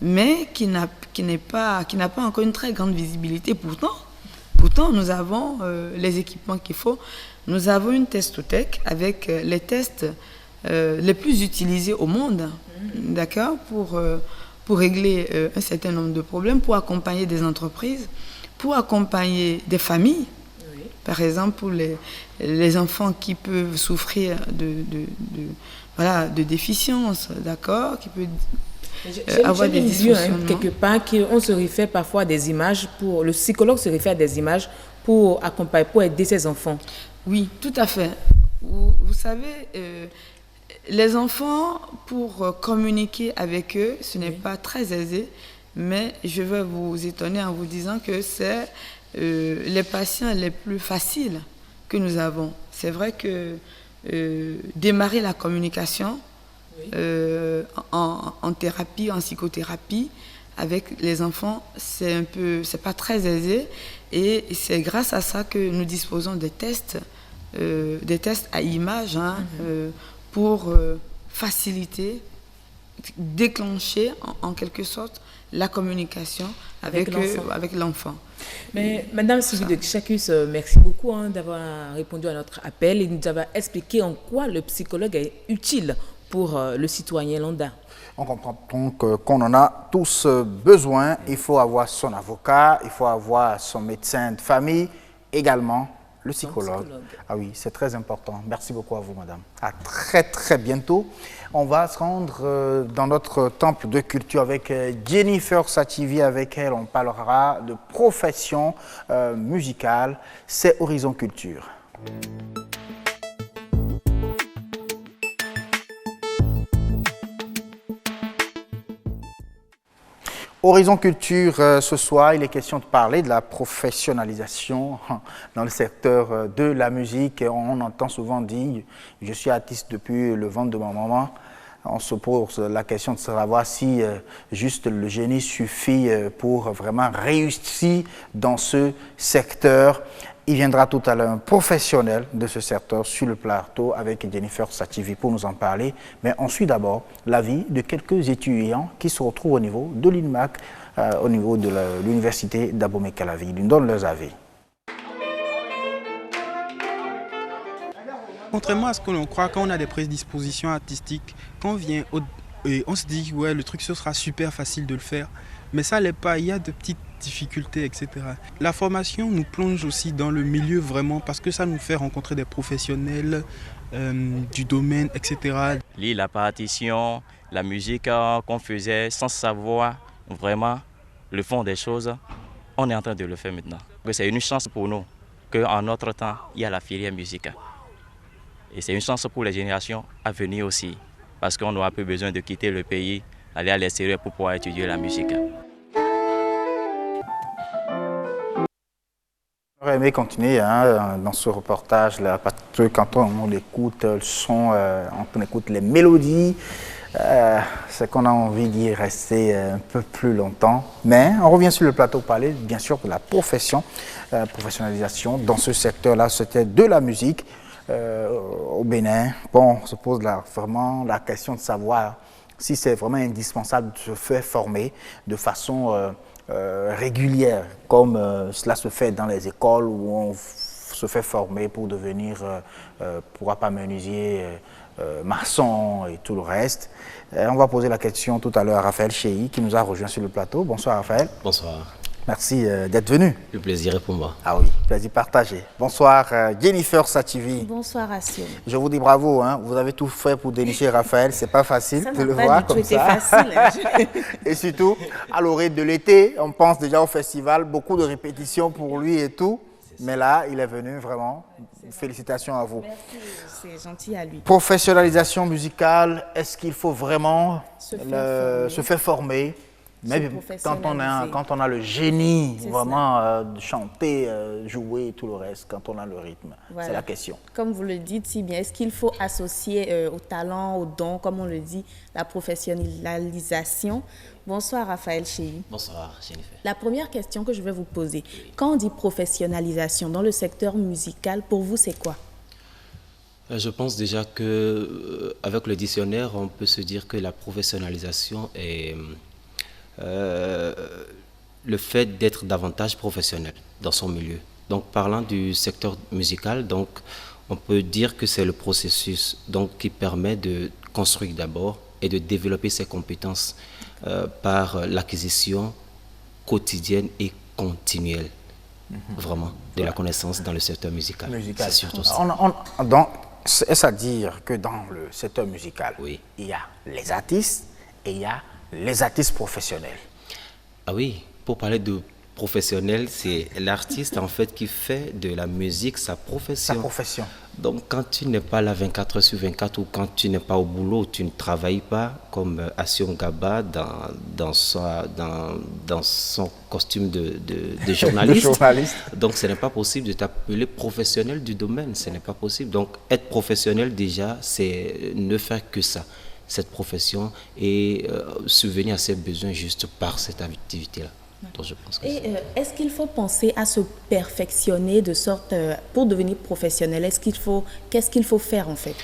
[SPEAKER 8] mais qui n'a pas encore une très grande visibilité. Pourtant, nous avons les équipements qu'il faut. Nous avons une testothèque avec les tests les plus utilisés au monde, d'accord, pour régler un certain nombre de problèmes, pour accompagner des entreprises, pour accompagner des familles. Oui. Par exemple, pour les enfants qui peuvent souffrir de déficience, d'accord, qui peuvent avoir des dysfonctionnements.
[SPEAKER 5] Quelque part, on se réfère parfois à des images, le psychologue se réfère à des images pour accompagner, pour aider ses enfants.
[SPEAKER 8] Oui, tout à fait. Vous savez, les enfants, pour communiquer avec eux, ce n'est pas très aisé, mais je vais vous étonner en vous disant que c'est les patients les plus faciles que nous avons. C'est vrai que démarrer la communication en thérapie, en psychothérapie, avec les enfants, c'est pas très aisé, et c'est grâce à ça que nous disposons des tests à images, pour faciliter, déclencher en quelque sorte la communication avec l'enfant.
[SPEAKER 5] Mais Madame Sylvie de Chacus, merci beaucoup d'avoir répondu à notre appel et nous avoir expliqué en quoi le psychologue est utile pour le citoyen lambda.
[SPEAKER 1] On comprend donc qu'on en a tous besoin. Il faut avoir son avocat, il faut avoir son médecin de famille, également le psychologue. Ah oui, c'est très important. Merci beaucoup à vous, madame. À très, très bientôt. On va se rendre dans notre temple de culture avec Jennifer Sativi. Avec elle, on parlera de profession musicale. C'est Horizon Culture. Horizon Culture, ce soir, il est question de parler de la professionnalisation dans le secteur de la musique. On entend souvent dire « je suis artiste depuis le ventre de ma maman ». On se pose la question de savoir si juste le génie suffit pour vraiment réussir dans ce secteur. Il viendra tout à l'heure un professionnel de ce secteur sur le plateau avec Jennifer Sativi pour nous en parler. Mais on suit d'abord l'avis de quelques étudiants qui se retrouvent au niveau de l'INMAC, au niveau de l'université d'Abomey-Calavi. Ils nous donnent leurs avis.
[SPEAKER 10] Contrairement à ce que l'on croit, quand on a des prédispositions artistiques, quand on vient et on se dit ouais, le truc ce sera super facile de le faire, mais ça l'est pas, il y a de petites difficultés, etc. La formation nous plonge aussi dans le milieu vraiment parce que ça nous fait rencontrer des professionnels du domaine, etc.
[SPEAKER 11] Lire la partition, la musique qu'on faisait sans savoir vraiment le fond des choses, on est en train de le faire maintenant. C'est une chance pour nous qu'en notre temps, il y a la filière musicale. Et c'est une chance pour les générations à venir aussi, parce qu'on aura peu besoin de quitter le pays, aller à l'extérieur pour pouvoir étudier la musique.
[SPEAKER 1] J'aurais aimé continuer dans ce reportage-là, parce que quand on écoute le son, on écoute les mélodies, c'est qu'on a envie d'y rester un peu plus longtemps. Mais on revient sur le plateau pour parler bien sûr de la professionnalisation dans ce secteur-là, c'était de la musique. Au Bénin, bon, on se pose vraiment la question de savoir si c'est vraiment indispensable de se faire former de façon régulière, comme cela se fait dans les écoles où on se fait former pour devenir, pourquoi pas menuisier, maçon et tout le reste. On va poser la question tout à l'heure à Raphaël Chéhi qui nous a rejoint sur le plateau. Bonsoir Raphaël.
[SPEAKER 12] Bonsoir.
[SPEAKER 1] Merci d'être venu.
[SPEAKER 12] Le plaisir est pour moi.
[SPEAKER 1] Ah oui, plaisir partagé. Bonsoir Jennifer Sativi.
[SPEAKER 2] Bonsoir Assion.
[SPEAKER 1] Je vous dis bravo, vous avez tout fait pour dénicher Raphaël, c'est pas facile de le voir comme ça.
[SPEAKER 2] Facile.
[SPEAKER 1] Et surtout, à l'orée de l'été, on pense déjà au festival, beaucoup de répétitions pour lui et tout. Mais là, il est venu vraiment. Félicitations à vous.
[SPEAKER 5] Merci, c'est gentil à lui.
[SPEAKER 1] Professionnalisation musicale, est-ce qu'il faut vraiment se faire former Mais quand on a le génie, vraiment, de chanter, jouer, tout le reste, quand on a le rythme, voilà. C'est la question.
[SPEAKER 5] Comme vous le dites si bien, est-ce qu'il faut associer au talent, au don, comme on le dit, la professionnalisation? Bonsoir Raphaël Chéhi.
[SPEAKER 12] Bonsoir Jennifer.
[SPEAKER 5] La première question que je vais vous poser, quand on dit professionnalisation dans le secteur musical, pour vous c'est quoi?
[SPEAKER 12] Je pense déjà qu'avec le dictionnaire, on peut se dire que la professionnalisation est le fait d'être davantage professionnel dans son milieu. Donc parlant du secteur musical, donc, on peut dire que c'est le processus donc, qui permet de construire d'abord et de développer ses compétences par l'acquisition quotidienne et continuelle, vraiment, de la connaissance dans le secteur musical. C'est surtout ça.
[SPEAKER 1] Est-ce à dire que dans le secteur musical,
[SPEAKER 12] oui,
[SPEAKER 1] il y a les artistes et il y a les artistes professionnels?
[SPEAKER 12] Ah oui, pour parler de professionnel, c'est l'artiste en fait qui fait de la musique sa profession.
[SPEAKER 1] Sa profession.
[SPEAKER 12] Donc quand tu n'es pas là 24 heures sur 24 ou quand tu n'es pas au boulot, tu ne travailles pas comme Assion Gaba dans son costume de journaliste. Donc ce n'est pas possible de t'appeler professionnel du domaine, ce n'est pas possible. Donc être professionnel déjà, c'est ne faire que ça, cette profession et subvenir à ses besoins juste par cette activité-là. Donc, je pense que
[SPEAKER 5] est-ce qu'il faut penser à se perfectionner de sorte pour devenir professionnel? Qu'est-ce qu'il faut faire en fait?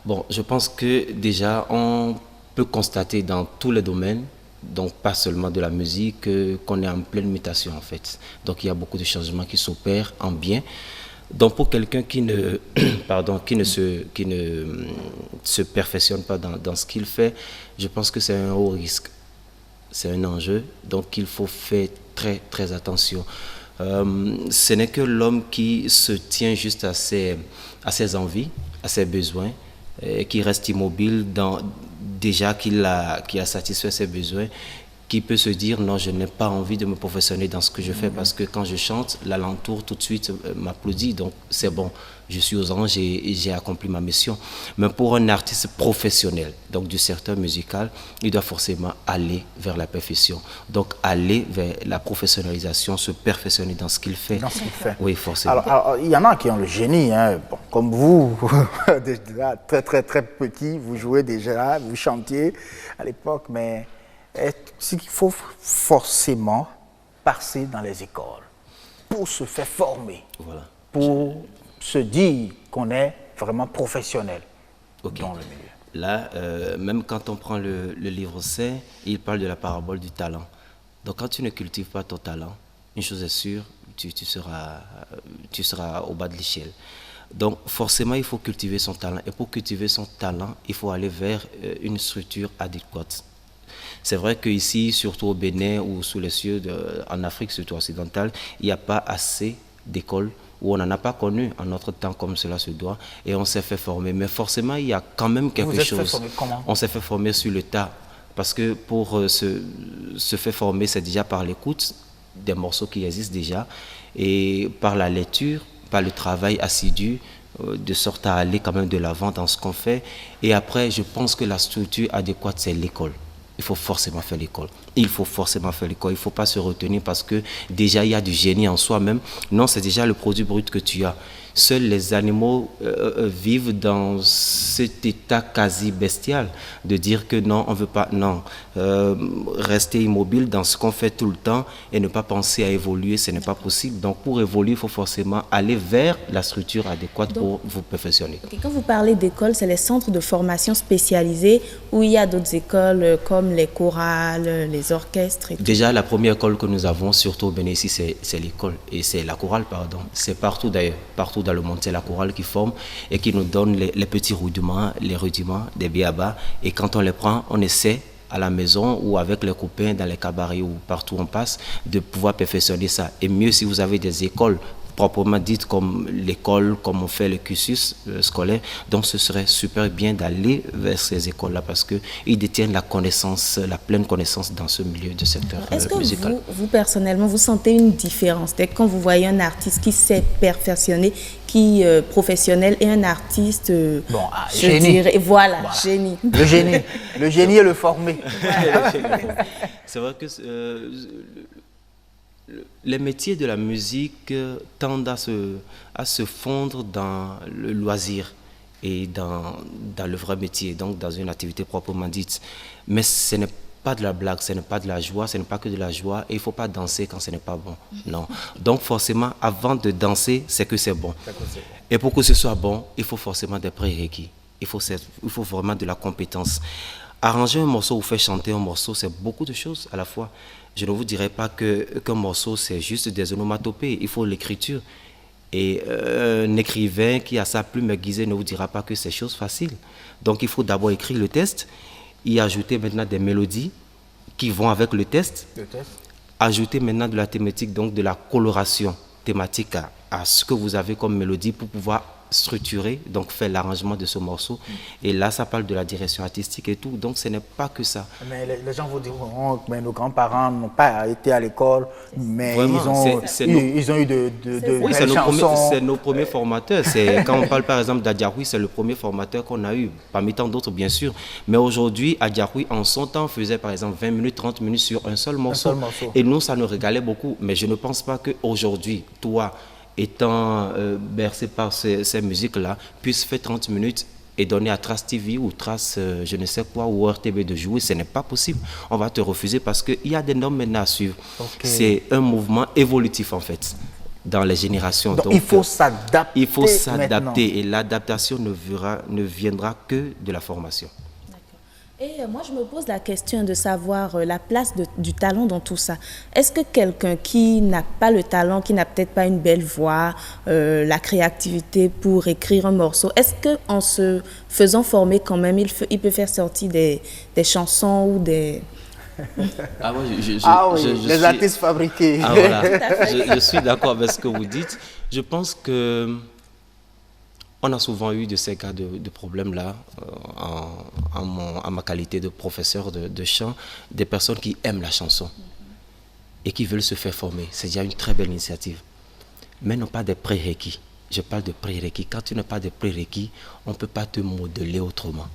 [SPEAKER 12] Bon, je pense que déjà on peut constater dans tous les domaines, donc pas seulement de la musique, qu'on est en pleine mutation en fait. Donc il y a beaucoup de changements qui s'opèrent en bien. Donc pour quelqu'un qui ne se perfectionne pas dans ce qu'il fait, je pense que c'est un haut risque. C'est un enjeu, donc il faut faire très très attention. Ce n'est que l'homme qui se tient juste à ses envies, à ses besoins, et qui reste immobile déjà qu'il a satisfait ses besoins, qui peut se dire non, je n'ai pas envie de me professionner dans ce que je fais parce que quand je chante, l'alentour tout de suite m'applaudit, donc c'est bon, je suis aux anges et j'ai accompli ma mission. Mais pour un artiste professionnel, donc du secteur musical, il doit forcément aller vers la perfection, donc aller vers la professionnalisation, se perfectionner dans ce qu'il fait.
[SPEAKER 1] Dans ce qu'il fait.
[SPEAKER 12] Oui, forcément.
[SPEAKER 1] Alors, il y en a qui ont le génie, hein. Bon, comme vous, déjà très très très petit, vous jouez déjà, vous chantiez à l'époque, mais c'est qu'il faut forcément passer dans les écoles pour se faire former,
[SPEAKER 12] voilà,
[SPEAKER 1] pour se dire qu'on est vraiment professionnel dans le milieu.
[SPEAKER 12] Là, même quand on prend le livre saint, il parle de la parabole du talent. Donc quand tu ne cultives pas ton talent, une chose est sûre, tu seras au bas de l'échelle. Donc forcément, il faut cultiver son talent. Et pour cultiver son talent, il faut aller vers une structure adéquate. C'est vrai qu'ici, surtout au Bénin ou sous les cieux, en Afrique, surtout occidentale, il n'y a pas assez d'écoles où on n'en a pas connu en notre temps comme cela se doit et on s'est fait former. Mais forcément, il y a quand même quelque chose. Vous êtes fait former comment? On s'est fait former sur le tas parce que pour se faire former, c'est déjà par l'écoute des morceaux qui existent déjà et par la lecture, par le travail assidu, de sorte à aller quand même de l'avant dans ce qu'on fait. Et après, je pense que la structure adéquate, c'est l'école. Il faut forcément faire l'école. Il faut forcément faire l'école. Il ne faut pas se retenir parce que déjà, il y a du génie en soi-même. Non, c'est déjà le produit brut que tu as. Seuls les animaux vivent dans cet état quasi bestial de dire que non, on ne veut pas. Non, rester immobile dans ce qu'on fait tout le temps et ne pas penser à évoluer, ce n'est pas possible. Donc pour évoluer, il faut forcément aller vers la structure adéquate pour vous perfectionner.
[SPEAKER 5] Okay, quand vous parlez d'écoles, c'est les centres de formation spécialisés où il y a d'autres écoles comme les chorales, les orchestres et tout.
[SPEAKER 12] Déjà, la première école que nous avons, surtout au Bénin ici, c'est l'école. Et c'est la chorale, pardon. C'est partout d'ailleurs, partout dans le monde, c'est la chorale qui forme et qui nous donne les petits rudiments, les rudiments des b.a.-ba. Et quand on les prend, on essaie à la maison ou avec les copains dans les cabarets ou partout où on passe de pouvoir perfectionner ça. Et mieux si vous avez des écoles proprement dite comme l'école, comme on fait le cursus scolaire. Donc ce serait super bien d'aller vers ces écoles-là parce qu'ils détiennent la connaissance, la pleine connaissance dans ce milieu de secteur musical.
[SPEAKER 5] Est-ce que vous, personnellement, vous sentez une différence quand vous voyez un artiste qui s'est perfectionné, qui est professionnel, et un artiste,
[SPEAKER 1] génie.
[SPEAKER 5] Voilà, génie.
[SPEAKER 1] Le génie est le formé.
[SPEAKER 12] C'est vrai que les métiers de la musique tendent à se fondre dans le loisir et dans le vrai métier, donc dans une activité proprement dite. Mais ce n'est pas de la blague, ce n'est pas de la joie, ce n'est pas que de la joie, et il ne faut pas danser quand ce n'est pas bon. Non. Donc forcément, avant de danser, c'est que c'est bon. Et pour que ce soit bon, il faut forcément des prérequis. Il faut vraiment de la compétence. Arranger un morceau ou faire chanter un morceau, c'est beaucoup de choses à la fois. Je ne vous dirais pas qu'un morceau, c'est juste des onomatopées. Il faut l'écriture. Et un écrivain qui a sa plume aiguisée ne vous dira pas que c'est chose facile. Donc il faut d'abord écrire le texte, y ajouter maintenant des mélodies qui vont avec le texte, ajouter maintenant de la thématique, donc de la coloration thématique à ce que vous avez comme mélodie pour pouvoir structurer, donc faire l'arrangement de ce morceau. Et là, ça parle de la direction artistique et tout. Donc, ce n'est pas que ça.
[SPEAKER 1] Mais les gens vous diront, mais nos grands-parents n'ont pas été à l'école, mais
[SPEAKER 12] vraiment,
[SPEAKER 1] ils ont eu de
[SPEAKER 12] oui,
[SPEAKER 1] belles chansons.
[SPEAKER 12] C'est nos premiers formateurs. Quand on parle par exemple d'Adjaroui, c'est le premier formateur qu'on a eu, parmi tant d'autres bien sûr. Mais aujourd'hui, Adjaroui, en son temps, faisait par exemple 20 minutes, 30 minutes sur un seul morceau. Et nous, ça nous régalait beaucoup. Mais je ne pense pas qu'aujourd'hui, toi, étant bercé par ces musiques-là, puisse faire 30 minutes et donner à Trace TV ou Trace je ne sais quoi ou RTB de jouer. Ce n'est pas possible. On va te refuser parce qu'il y a des normes maintenant à suivre. C'est un mouvement évolutif en fait dans les générations.
[SPEAKER 1] Donc il faut s'adapter.
[SPEAKER 12] Il faut s'adapter et l'adaptation ne viendra que de la formation.
[SPEAKER 5] Et moi, je me pose la question de savoir la place du talent dans tout ça. Est-ce que quelqu'un qui n'a pas le talent, qui n'a peut-être pas une belle voix, la créativité pour écrire un morceau, est-ce qu'en se faisant former quand même, il peut faire sortir des chansons ou des...
[SPEAKER 1] Les artistes fabriqués.
[SPEAKER 12] Ah, voilà. Je suis d'accord avec ce que vous dites. Je pense que... On a souvent eu de ces cas de problèmes-là, en ma qualité de professeur de chant, des personnes qui aiment la chanson et qui veulent se faire former. C'est déjà une très belle initiative. Mais n'ont pas des prérequis. Je parle de prérequis. Quand tu n'as pas de prérequis, on ne peut pas te modeler autrement.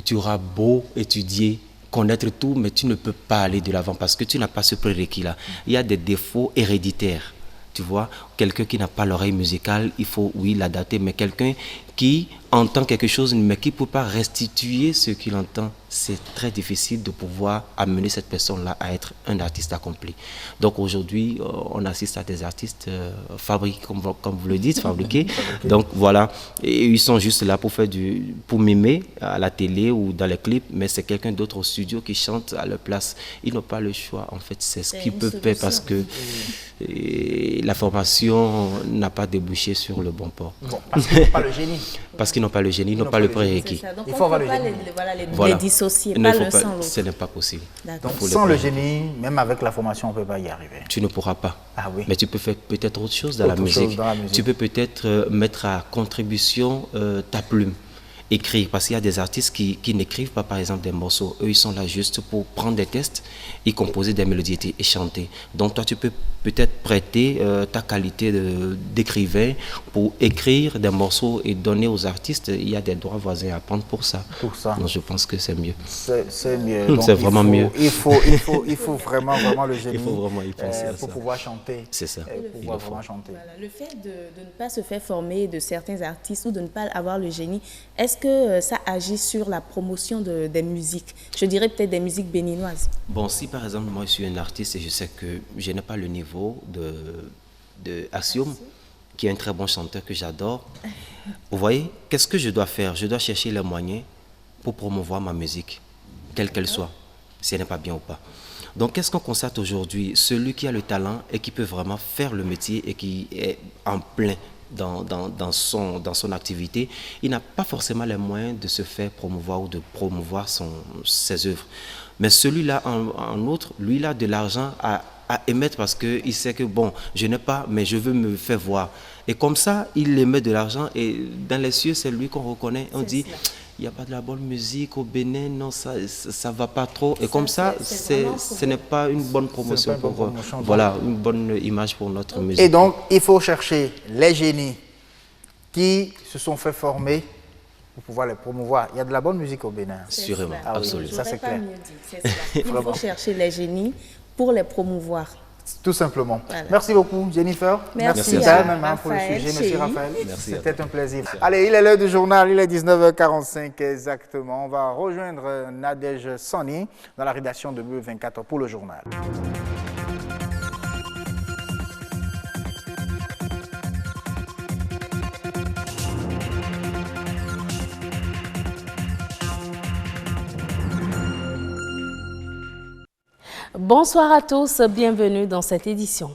[SPEAKER 12] Tu auras beau étudier, connaître tout, mais tu ne peux pas aller de l'avant parce que tu n'as pas ce prérequis-là. Il y a des défauts héréditaires. Tu vois, quelqu'un qui n'a pas l'oreille musicale, il faut, oui, l'adapter, mais quelqu'un qui entend quelque chose, mais qui ne peut pas restituer ce qu'il entend, c'est très difficile de pouvoir amener cette personne-là à être un artiste accompli. Donc aujourd'hui, on assiste à des artistes fabriqués, comme vous le dites, fabriqués. Donc voilà, et ils sont juste là pour mimer à la télé ou dans les clips, mais c'est quelqu'un d'autre au studio qui chante à leur place. Ils n'ont pas le choix, en fait, c'est ce qu'ils peuvent faire parce que la formation n'a pas débouché sur le bon port.
[SPEAKER 1] Bon, parce qu'ils n'ont pas le génie.
[SPEAKER 12] Parce qu'ils n'ont pas le génie, ils n'ont pas le prérequis.
[SPEAKER 5] Il faut avoir le génie. Les dissocier, pas l'un sans l'autre.
[SPEAKER 12] Ce n'est pas possible.
[SPEAKER 1] Donc sans le génie, même avec la formation, on ne peut pas y arriver.
[SPEAKER 12] Tu ne pourras pas.
[SPEAKER 1] Ah oui.
[SPEAKER 12] Mais tu peux faire peut-être autre chose dans la musique. Tu peux peut-être mettre à contribution ta plume. Écrire, parce qu'il y a des artistes qui n'écrivent pas par exemple des morceaux, eux ils sont là juste pour prendre des textes et composer des mélodies et chanter. Donc toi tu peux peut-être prêter ta qualité d'écrivain pour écrire des morceaux et donner aux artistes. Il y a des droits voisins à prendre pour ça. Donc je pense que c'est mieux.
[SPEAKER 1] C'est mieux.
[SPEAKER 12] C'est vraiment mieux.
[SPEAKER 1] Il faut vraiment le génie.
[SPEAKER 12] Il faut vraiment y penser à ça.
[SPEAKER 1] Pour pouvoir chanter.
[SPEAKER 12] C'est ça.
[SPEAKER 1] Pour pouvoir vraiment chanter.
[SPEAKER 5] Voilà. Le fait de ne pas se faire former de certains artistes ou de ne pas avoir le génie, est-ce que ça agit sur la promotion des musiques? Je dirais peut-être des musiques béninoises.
[SPEAKER 12] Bon, si par exemple moi je suis un artiste et je sais que je n'ai pas le niveau de Axiom, qui est un très bon chanteur que j'adore, vous voyez, qu'est-ce que je dois faire? Je dois chercher les moyens pour promouvoir ma musique, quelle qu'elle soit, si elle n'est pas bien ou pas. Donc qu'est-ce qu'on constate aujourd'hui? Celui qui a le talent et qui peut vraiment faire le métier et qui est en plein dans son activité, il n'a pas forcément les moyens de se faire promouvoir ou de promouvoir ses œuvres. Mais celui-là, en outre, lui, il a de l'argent à à émettre parce qu'il sait que bon, je n'ai pas, mais je veux me faire voir. Et comme ça, il émet de l'argent et dans les cieux, c'est lui qu'on reconnaît. On dit, il n'y a pas de la bonne musique au Bénin, non, ça ne va pas trop. Et comme ça, ce n'est pas une bonne promotion voilà, une bonne image pour notre musique.
[SPEAKER 1] Et donc, il faut chercher les génies qui se sont fait former pour pouvoir les promouvoir. Il y a de la bonne musique au Bénin.
[SPEAKER 12] Sûrement, absolument.
[SPEAKER 1] Ça, c'est clair.
[SPEAKER 5] Il faut chercher les génies pour les promouvoir.
[SPEAKER 1] Tout simplement.
[SPEAKER 5] Voilà.
[SPEAKER 1] Merci beaucoup, Jennifer.
[SPEAKER 5] Merci
[SPEAKER 1] à pour le sujet, monsieur Raphaël. C'était un plaisir. Allez, il est l'heure du journal, il est 19h45 exactement. On va rejoindre Nadège Sani dans la rédaction de BE 24 pour le journal.
[SPEAKER 2] Bonsoir à tous, bienvenue dans cette édition.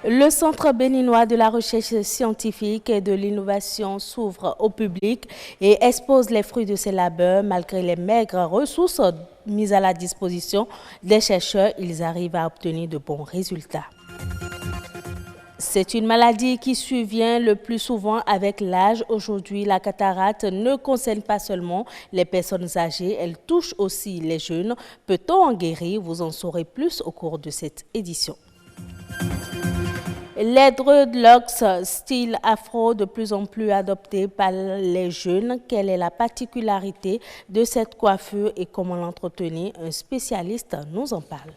[SPEAKER 2] Le Centre béninois de la recherche scientifique et de l'innovation s'ouvre au public et expose les fruits de ses labeurs. Malgré les maigres ressources mises à la disposition des chercheurs, ils arrivent à obtenir de bons résultats. C'est une maladie qui survient le plus souvent avec l'âge. Aujourd'hui, la cataracte ne concerne pas seulement les personnes âgées, elle touche aussi les jeunes. Peut-on en guérir? Vous en saurez plus au cours de cette édition. Les dreadlocks style afro de plus en plus adoptés par les jeunes. Quelle est la particularité de cette coiffure et comment l'entretenir? Un spécialiste nous en parle.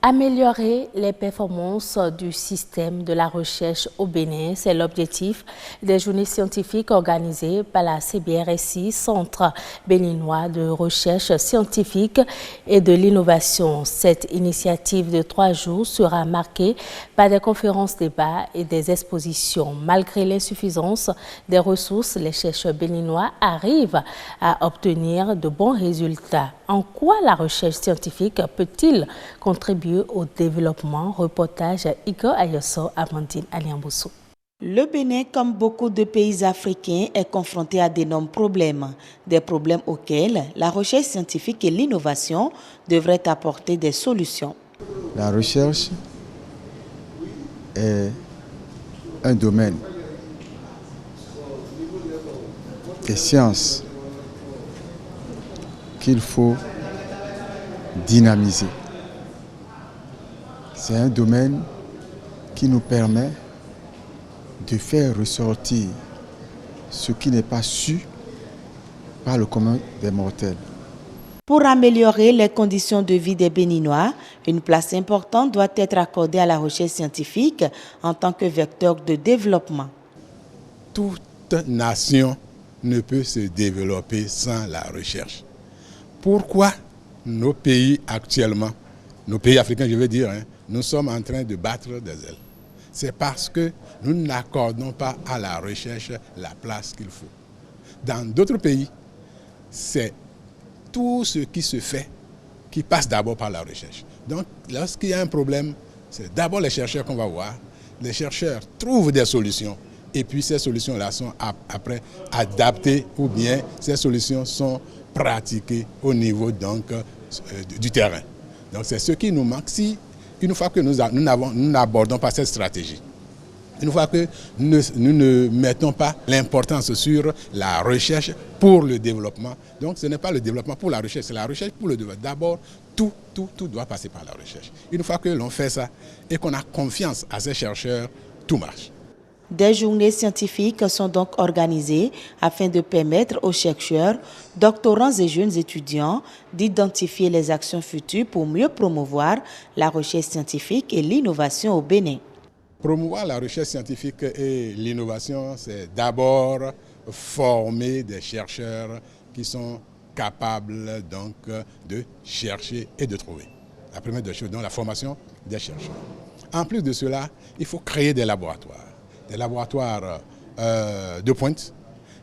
[SPEAKER 2] Améliorer les performances du système de la recherche au Bénin, c'est l'objectif des journées scientifiques organisées par la CBRSI, Centre béninois de recherche scientifique et de l'innovation. Cette initiative de 3 jours sera marquée par des conférences, débats et des expositions. Malgré l'insuffisance des ressources, les chercheurs béninois arrivent à obtenir de bons résultats. En quoi la recherche scientifique peut-il contribuer au développement? Reportage Igor Ayoso, Amandine Aliamboussou.
[SPEAKER 13] Le Bénin, comme beaucoup de pays africains, est confronté à d'énormes problèmes. Des problèmes auxquels la recherche scientifique et l'innovation devraient apporter des solutions.
[SPEAKER 14] La recherche est un domaine des sciences qu'il faut dynamiser. C'est un domaine qui nous permet de faire ressortir ce qui n'est pas su par le commun des mortels.
[SPEAKER 13] Pour améliorer les conditions de vie des Béninois, une place importante doit être accordée à la recherche scientifique en tant que vecteur de développement.
[SPEAKER 15] Toute nation ne peut se développer sans la recherche. Pourquoi nos pays actuellement, nos pays africains je veux dire, nous sommes en train de battre des ailes? C'est parce que nous n'accordons pas à la recherche la place qu'il faut. Dans d'autres pays, c'est tout ce qui se fait qui passe d'abord par la recherche. Donc, lorsqu'il y a un problème, c'est d'abord les chercheurs qu'on va voir. Les chercheurs trouvent des solutions et puis ces solutions-là sont après adaptées ou bien ces solutions sont pratiquées au niveau donc, du terrain. Donc, c'est ce qui nous manque. Si une fois que nous n'abordons pas cette stratégie, une fois que nous ne mettons pas l'importance sur la recherche pour le développement, donc ce n'est pas le développement pour la recherche, c'est la recherche pour le développement. D'abord, tout doit passer par la recherche. Une fois que l'on fait ça et qu'on a confiance à ces chercheurs, tout marche.
[SPEAKER 13] Des journées scientifiques sont donc organisées afin de permettre aux chercheurs, doctorants et jeunes étudiants d'identifier les actions futures pour mieux promouvoir la recherche scientifique et l'innovation au Bénin.
[SPEAKER 15] Promouvoir la recherche scientifique et l'innovation, c'est d'abord former des chercheurs qui sont capables donc de chercher et de trouver. La première des choses, donc la formation des chercheurs. En plus de cela, il faut créer des laboratoires de pointe,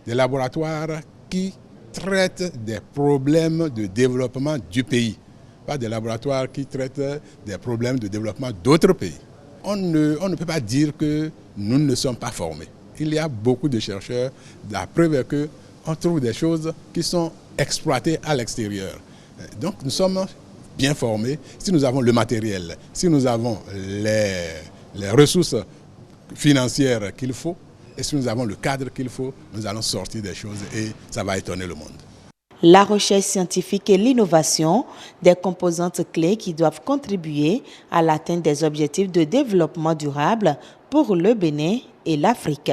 [SPEAKER 15] des laboratoires qui traitent des problèmes de développement du pays, pas des laboratoires qui traitent des problèmes de développement d'autres pays. On ne peut pas dire que nous ne sommes pas formés. il y a beaucoup de chercheurs. La preuve est qu'on trouve des choses qui sont exploitées à l'extérieur. Donc nous sommes bien formés. Si nous avons le matériel, si nous avons les ressources financières qu'il faut, et si nous avons le cadre qu'il faut, nous allons sortir des choses et ça va étonner le monde.
[SPEAKER 13] La recherche scientifique et l'innovation, des composantes clés qui doivent contribuer à l'atteinte des objectifs de développement durable pour le Bénin et l'Afrique.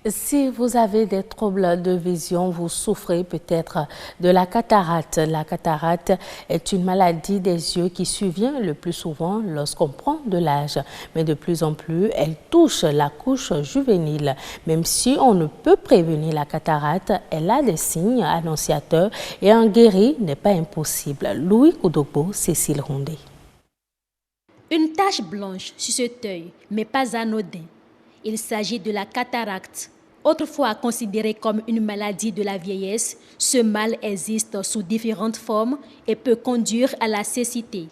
[SPEAKER 2] Si vous avez des troubles de vision, vous souffrez peut-être de la cataracte. La cataracte est une maladie des yeux qui survient le plus souvent lorsqu'on prend de l'âge. Mais de plus en plus, elle touche la couche juvénile. Même si on ne peut prévenir la cataracte, elle a des signes annonciateurs et en guérir n'est pas impossible. Louis Koudogbo, Cécile Rondé.
[SPEAKER 16] Une tache blanche sur cet œil, mais pas anodin. Il s'agit de la cataracte. Autrefois considérée comme une maladie de la vieillesse, ce mal existe sous différentes formes et peut conduire à la cécité.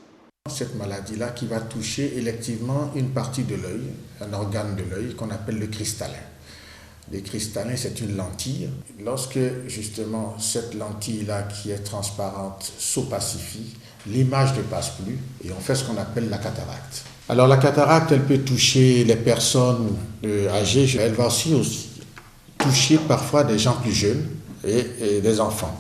[SPEAKER 17] Cette maladie-là qui va toucher électivement une partie de l'œil, un organe de l'œil qu'on appelle le cristallin. Le cristallin, c'est une lentille. Lorsque justement cette lentille-là qui est transparente s'opacifie, l'image ne passe plus et on fait ce qu'on appelle la cataracte. Alors la cataracte, elle peut toucher les personnes âgées, elle va aussi toucher parfois des gens plus jeunes et des enfants.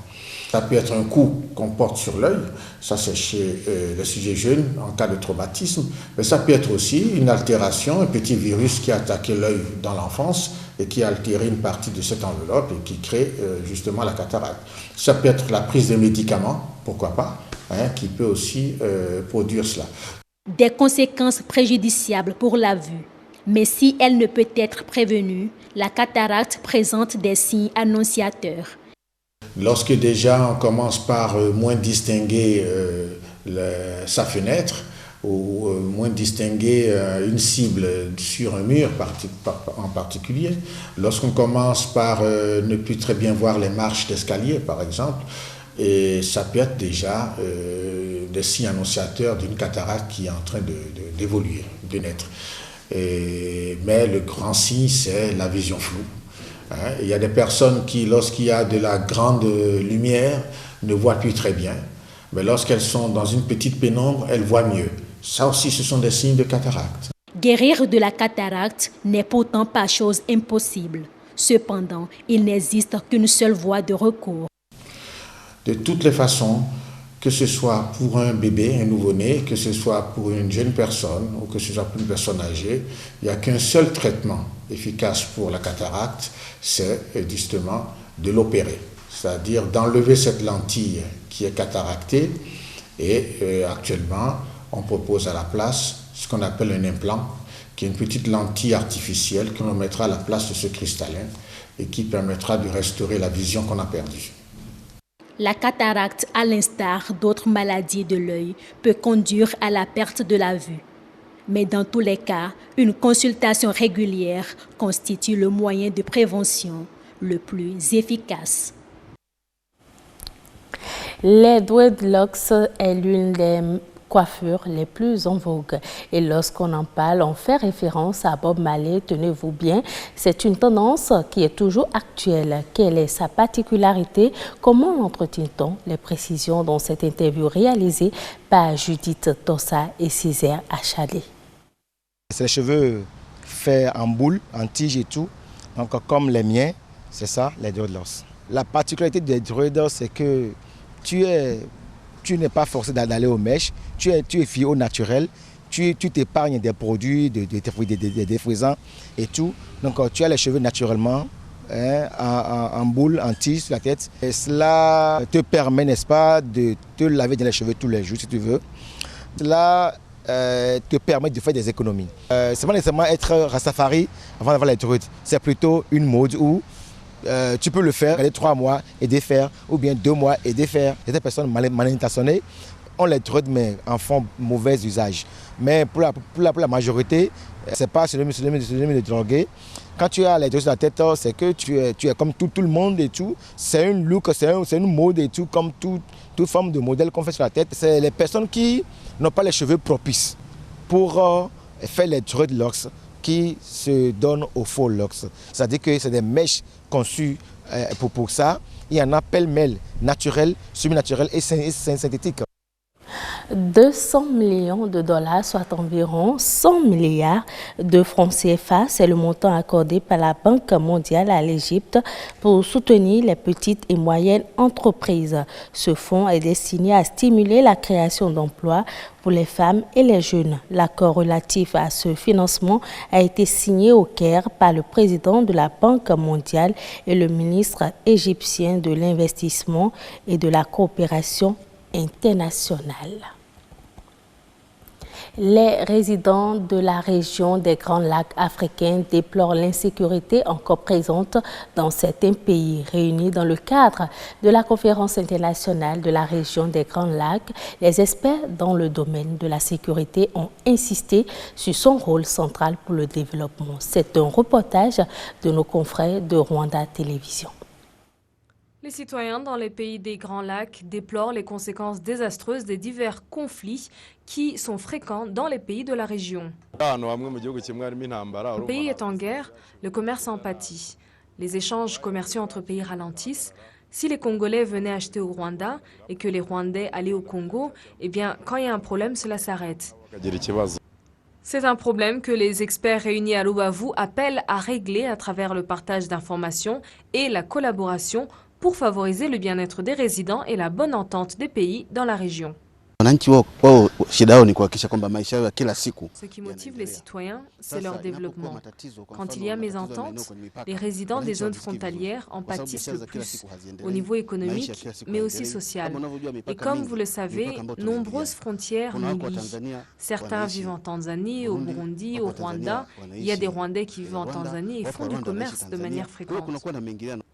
[SPEAKER 17] Ça peut être un coup qu'on porte sur l'œil, ça c'est chez les sujets jeunes en cas de traumatisme, mais ça peut être aussi une altération, un petit virus qui a attaqué l'œil dans l'enfance et qui a altéré une partie de cette enveloppe et qui crée justement la cataracte. Ça peut être la prise de médicaments, pourquoi pas, qui peut aussi produire cela.
[SPEAKER 16] Des conséquences préjudiciables pour la vue. Mais si elle ne peut être prévenue, la cataracte présente des signes annonciateurs.
[SPEAKER 17] Lorsque déjà on commence par moins distinguer sa fenêtre ou moins distinguer une cible sur un mur en particulier, lorsqu'on commence par ne plus très bien voir les marches d'escalier par exemple, et ça peut être déjà des signes annonciateurs d'une cataracte qui est en train d'évoluer, de naître. Mais le grand signe, c'est la vision floue. Il y a des personnes qui, lorsqu'il y a de la grande lumière, ne voient plus très bien. Mais lorsqu'elles sont dans une petite pénombre, elles voient mieux. Ça aussi, ce sont des signes de cataracte.
[SPEAKER 16] Guérir de la cataracte n'est pourtant pas chose impossible. Cependant, il n'existe qu'une seule voie de recours.
[SPEAKER 17] De toutes les façons, que ce soit pour un bébé, un nouveau-né, que ce soit pour une jeune personne ou que ce soit pour une personne âgée, il n'y a qu'un seul traitement efficace pour la cataracte, c'est justement de l'opérer. C'est-à-dire d'enlever cette lentille qui est cataractée et actuellement, on propose à la place ce qu'on appelle un implant, qui est une petite lentille artificielle que l'on mettra à la place de ce cristallin et qui permettra de restaurer la vision qu'on a perdue.
[SPEAKER 16] La cataracte, à l'instar d'autres maladies de l'œil, peut conduire à la perte de la vue. Mais dans tous les cas, une consultation régulière constitue le moyen de prévention le plus efficace.
[SPEAKER 2] Les dreadlocks est l'une des coiffures les plus en vogue. Et lorsqu'on en parle, on fait référence à Bob Marley, tenez-vous bien. C'est une tendance qui est toujours actuelle. Quelle est sa particularité? Comment l'entretient-on? Les précisions dans cette interview réalisée par Judith Tossa et Césaire Achalé.
[SPEAKER 18] C'est les cheveux faits en boule, en tige et tout. Donc comme les miens, c'est ça, les dreadlocks. La particularité des dreadlocks, c'est que tu n'es pas forcé d'aller aux mèches, tu es fié au naturel, tu t'épargnes des produits, des défrisants et tout. Donc tu as les cheveux naturellement en boule, en tige sur la tête. Et cela te permet, n'est-ce pas, de te laver dans les cheveux tous les jours si tu veux. Cela te permet de faire des économies. C'est pas nécessairement être Rastafari avant d'avoir les druides. C'est plutôt une mode où tu peux le faire, aller 3 mois et défaire, ou bien 2 mois et défaire. Il y a des personnes mal intentionnées, on les druides mais en font mauvais usage. Mais pour la majorité, c'est pas synonyme de droguer. Quand tu as les druides sur la tête, c'est que tu es comme tout le monde et tout. C'est une look, c'est une mode et tout, comme toute forme de modèle qu'on fait sur la tête. C'est les personnes qui n'ont pas les cheveux propices pour faire les dreadlocks qui se donnent au faux locks. C'est-à-dire que c'est des mèches conçues pour ça. Il y en a pêle-mêle, naturel, semi-naturel et synthétique.
[SPEAKER 2] 200 millions de dollars, soit environ 100 milliards de francs CFA. C'est le montant accordé par la Banque mondiale à l'Égypte pour soutenir les petites et moyennes entreprises. Ce fonds est destiné à stimuler la création d'emplois pour les femmes et les jeunes. L'accord relatif à ce financement a été signé au Caire par le président de la Banque mondiale et le ministre égyptien de l'investissement et de la coopération internationale. Les résidents de la région des Grands Lacs africains déplorent l'insécurité encore présente dans certains pays. Réunis dans le cadre de la conférence internationale de la région des Grands Lacs, les experts dans le domaine de la sécurité ont insisté sur son rôle central pour le développement. C'est un reportage de nos confrères de Rwanda Télévision.
[SPEAKER 19] Les citoyens dans les pays des Grands Lacs déplorent les conséquences désastreuses des divers conflits qui sont fréquents dans les pays de la région. Le pays est en guerre, le commerce en pâtit. Les échanges commerciaux entre pays ralentissent. Si les Congolais venaient acheter au Rwanda et que les Rwandais allaient au Congo, eh bien, quand il y a un problème, cela s'arrête. C'est un problème que les experts réunis à Lubavu appellent à régler à travers le partage d'informations et la collaboration pour favoriser le bien-être des résidents et la bonne entente des pays dans la région. Ce qui motive les citoyens, c'est leur développement. Quand il y a mésentente, les résidents des zones frontalières en pâtissent le plus, au niveau économique, mais aussi social. Et comme vous le savez, nombreuses frontières nous lient. Certains vivent en Tanzanie, au Burundi, au Rwanda. Il y a des Rwandais qui vivent en Tanzanie et font du commerce de manière fréquente.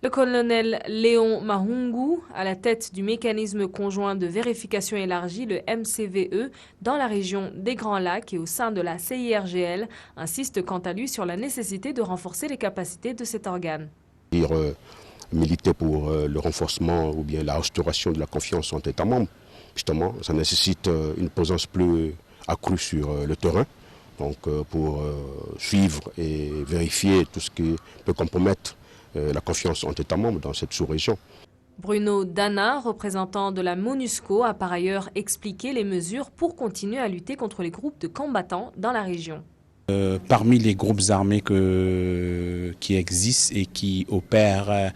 [SPEAKER 19] Le colonel Léon Mahungu, à la tête du mécanisme conjoint de vérification élargie, le MCVE, dans la région des Grands Lacs et au sein de la CIRGL, insiste quant à lui sur la nécessité de renforcer les capacités de cet organe.
[SPEAKER 20] Militer pour le renforcement ou bien la restauration de la confiance entre États membres, justement, ça nécessite une présence plus accrue sur le terrain, donc pour suivre et vérifier tout ce qui peut compromettre la confiance entre États membres dans cette sous-région.
[SPEAKER 19] Bruno Dana, représentant de la MONUSCO, a par ailleurs expliqué les mesures pour continuer à lutter contre les groupes de combattants dans la région.
[SPEAKER 21] Parmi les groupes armés qui existent et qui opèrent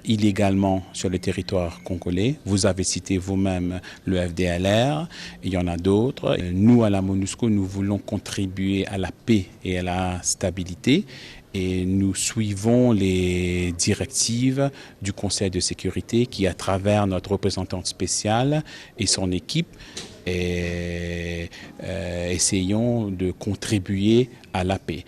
[SPEAKER 21] illégalement sur le territoire congolais, vous avez cité vous-même le FDLR, il y en a d'autres. Nous, à la MONUSCO, nous voulons contribuer à la paix et à la stabilité. Et nous suivons les directives du Conseil de sécurité qui, à travers notre représentante spéciale et son équipe, essayons de contribuer à la paix.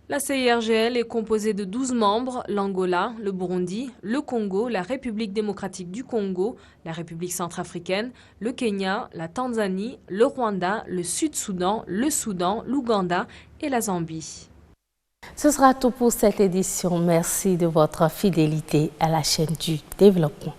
[SPEAKER 19] La CIRGL est composée de 12 membres, l'Angola, le Burundi, le Congo, la République démocratique du Congo, la République centrafricaine, le Kenya, la Tanzanie, le Rwanda, le Sud-Soudan, le Soudan, l'Ouganda et la Zambie.
[SPEAKER 2] Ce sera tout pour cette édition. Merci de votre fidélité à la chaîne du développement.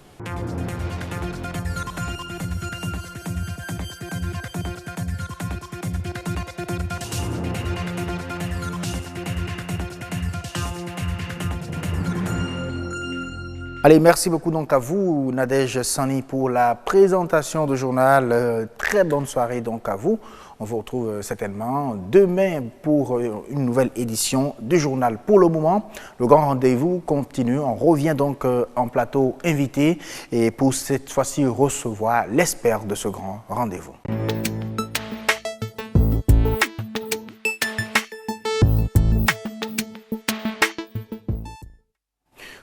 [SPEAKER 1] Allez, merci beaucoup donc à vous, Nadège Sani, pour la présentation du journal. Très bonne soirée donc à vous. On vous retrouve certainement demain pour une nouvelle édition du journal. Pour le moment, le grand rendez-vous continue. On revient donc en plateau invité et pour cette fois-ci recevoir l'expert de ce grand rendez-vous.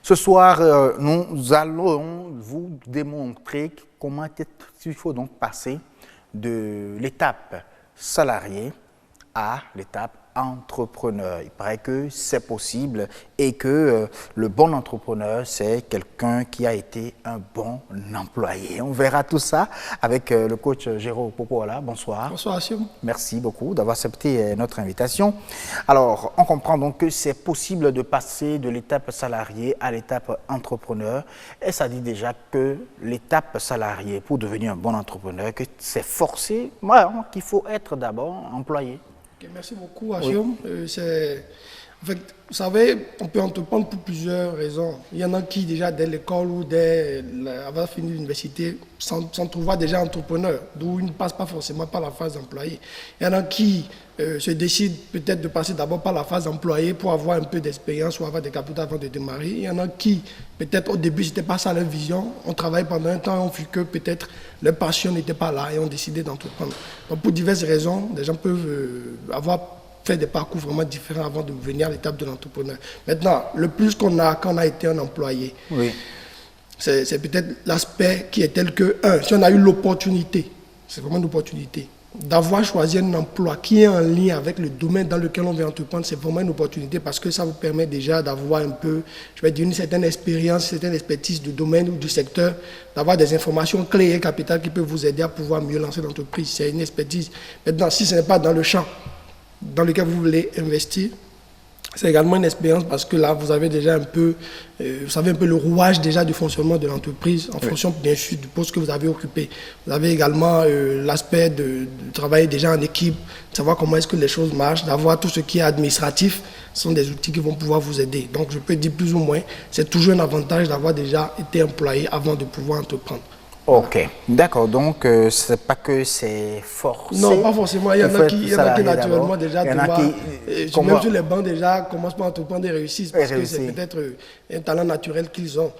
[SPEAKER 1] Ce soir, nous allons vous démontrer comment il faut donc passer de l'étape salarié à l'étape entrepreneur. Il paraît que c'est possible et que le bon entrepreneur, c'est quelqu'un qui a été un bon employé. On verra tout ça avec le coach Jérôme Popola. Bonsoir.
[SPEAKER 22] Bonsoir, monsieur.
[SPEAKER 1] Merci beaucoup d'avoir accepté notre invitation. Alors, on comprend donc que c'est possible de passer de l'étape salarié à l'étape entrepreneur. Et ça dit déjà que l'étape salariée, pour devenir un bon entrepreneur, que c'est forcément qu'il faut être d'abord employé.
[SPEAKER 4] Okay, merci beaucoup, Hachim. En fait, vous savez, on peut entreprendre pour plusieurs raisons. Il y en a qui, déjà, dès l'école ou avant de finir l'université, s'entrouvent déjà entrepreneurs, d'où ils ne passent pas forcément par la phase employée. Il y en a qui se décident peut-être de passer d'abord par la phase employée pour avoir un peu d'expérience ou avoir des capitaux avant de démarrer. Il y en a qui, peut-être au début, ce n'était pas ça leur vision. On travaille pendant un temps, on vu que peut-être leur passion n'était pas là et ont décidé d'entreprendre. Donc, pour diverses raisons, des gens peuvent avoir fait des parcours vraiment différents avant de venir à l'étape de l'entrepreneur. Maintenant, le plus qu'on a quand on a été un employé, c'est peut-être l'aspect qui est tel que, si on a eu l'opportunité, c'est vraiment une opportunité, d'avoir choisi un emploi qui est en lien avec le domaine dans lequel on veut entreprendre, c'est vraiment une opportunité parce que ça vous permet déjà d'avoir un peu, je vais dire, une certaine expérience, une certaine expertise du domaine ou du secteur, d'avoir des informations clés et capitales qui peuvent vous aider à pouvoir mieux lancer l'entreprise. C'est une expertise. Maintenant, si ce n'est pas dans le champ dans lequel vous voulez investir, c'est également une expérience parce que là, vous avez déjà un peu, vous savez un peu le rouage déjà du fonctionnement de l'entreprise en fonction bien sûr du poste que vous avez occupé. Vous avez également l'aspect de travailler déjà en équipe, de savoir comment est-ce que les choses marchent, d'avoir tout ce qui est administratif. Ce sont des outils qui vont pouvoir vous aider. Donc, je peux dire plus ou moins, c'est toujours un avantage d'avoir déjà été employé avant de pouvoir entreprendre.
[SPEAKER 1] Ok, d'accord. Donc, c'est pas que c'est forcé.
[SPEAKER 4] Non, pas forcément. Il y en a qui naturellement déjà, même sur les bancs déjà, commencent par entreprendre et réussissent parce que c'est peut-être un talent naturel qu'ils ont.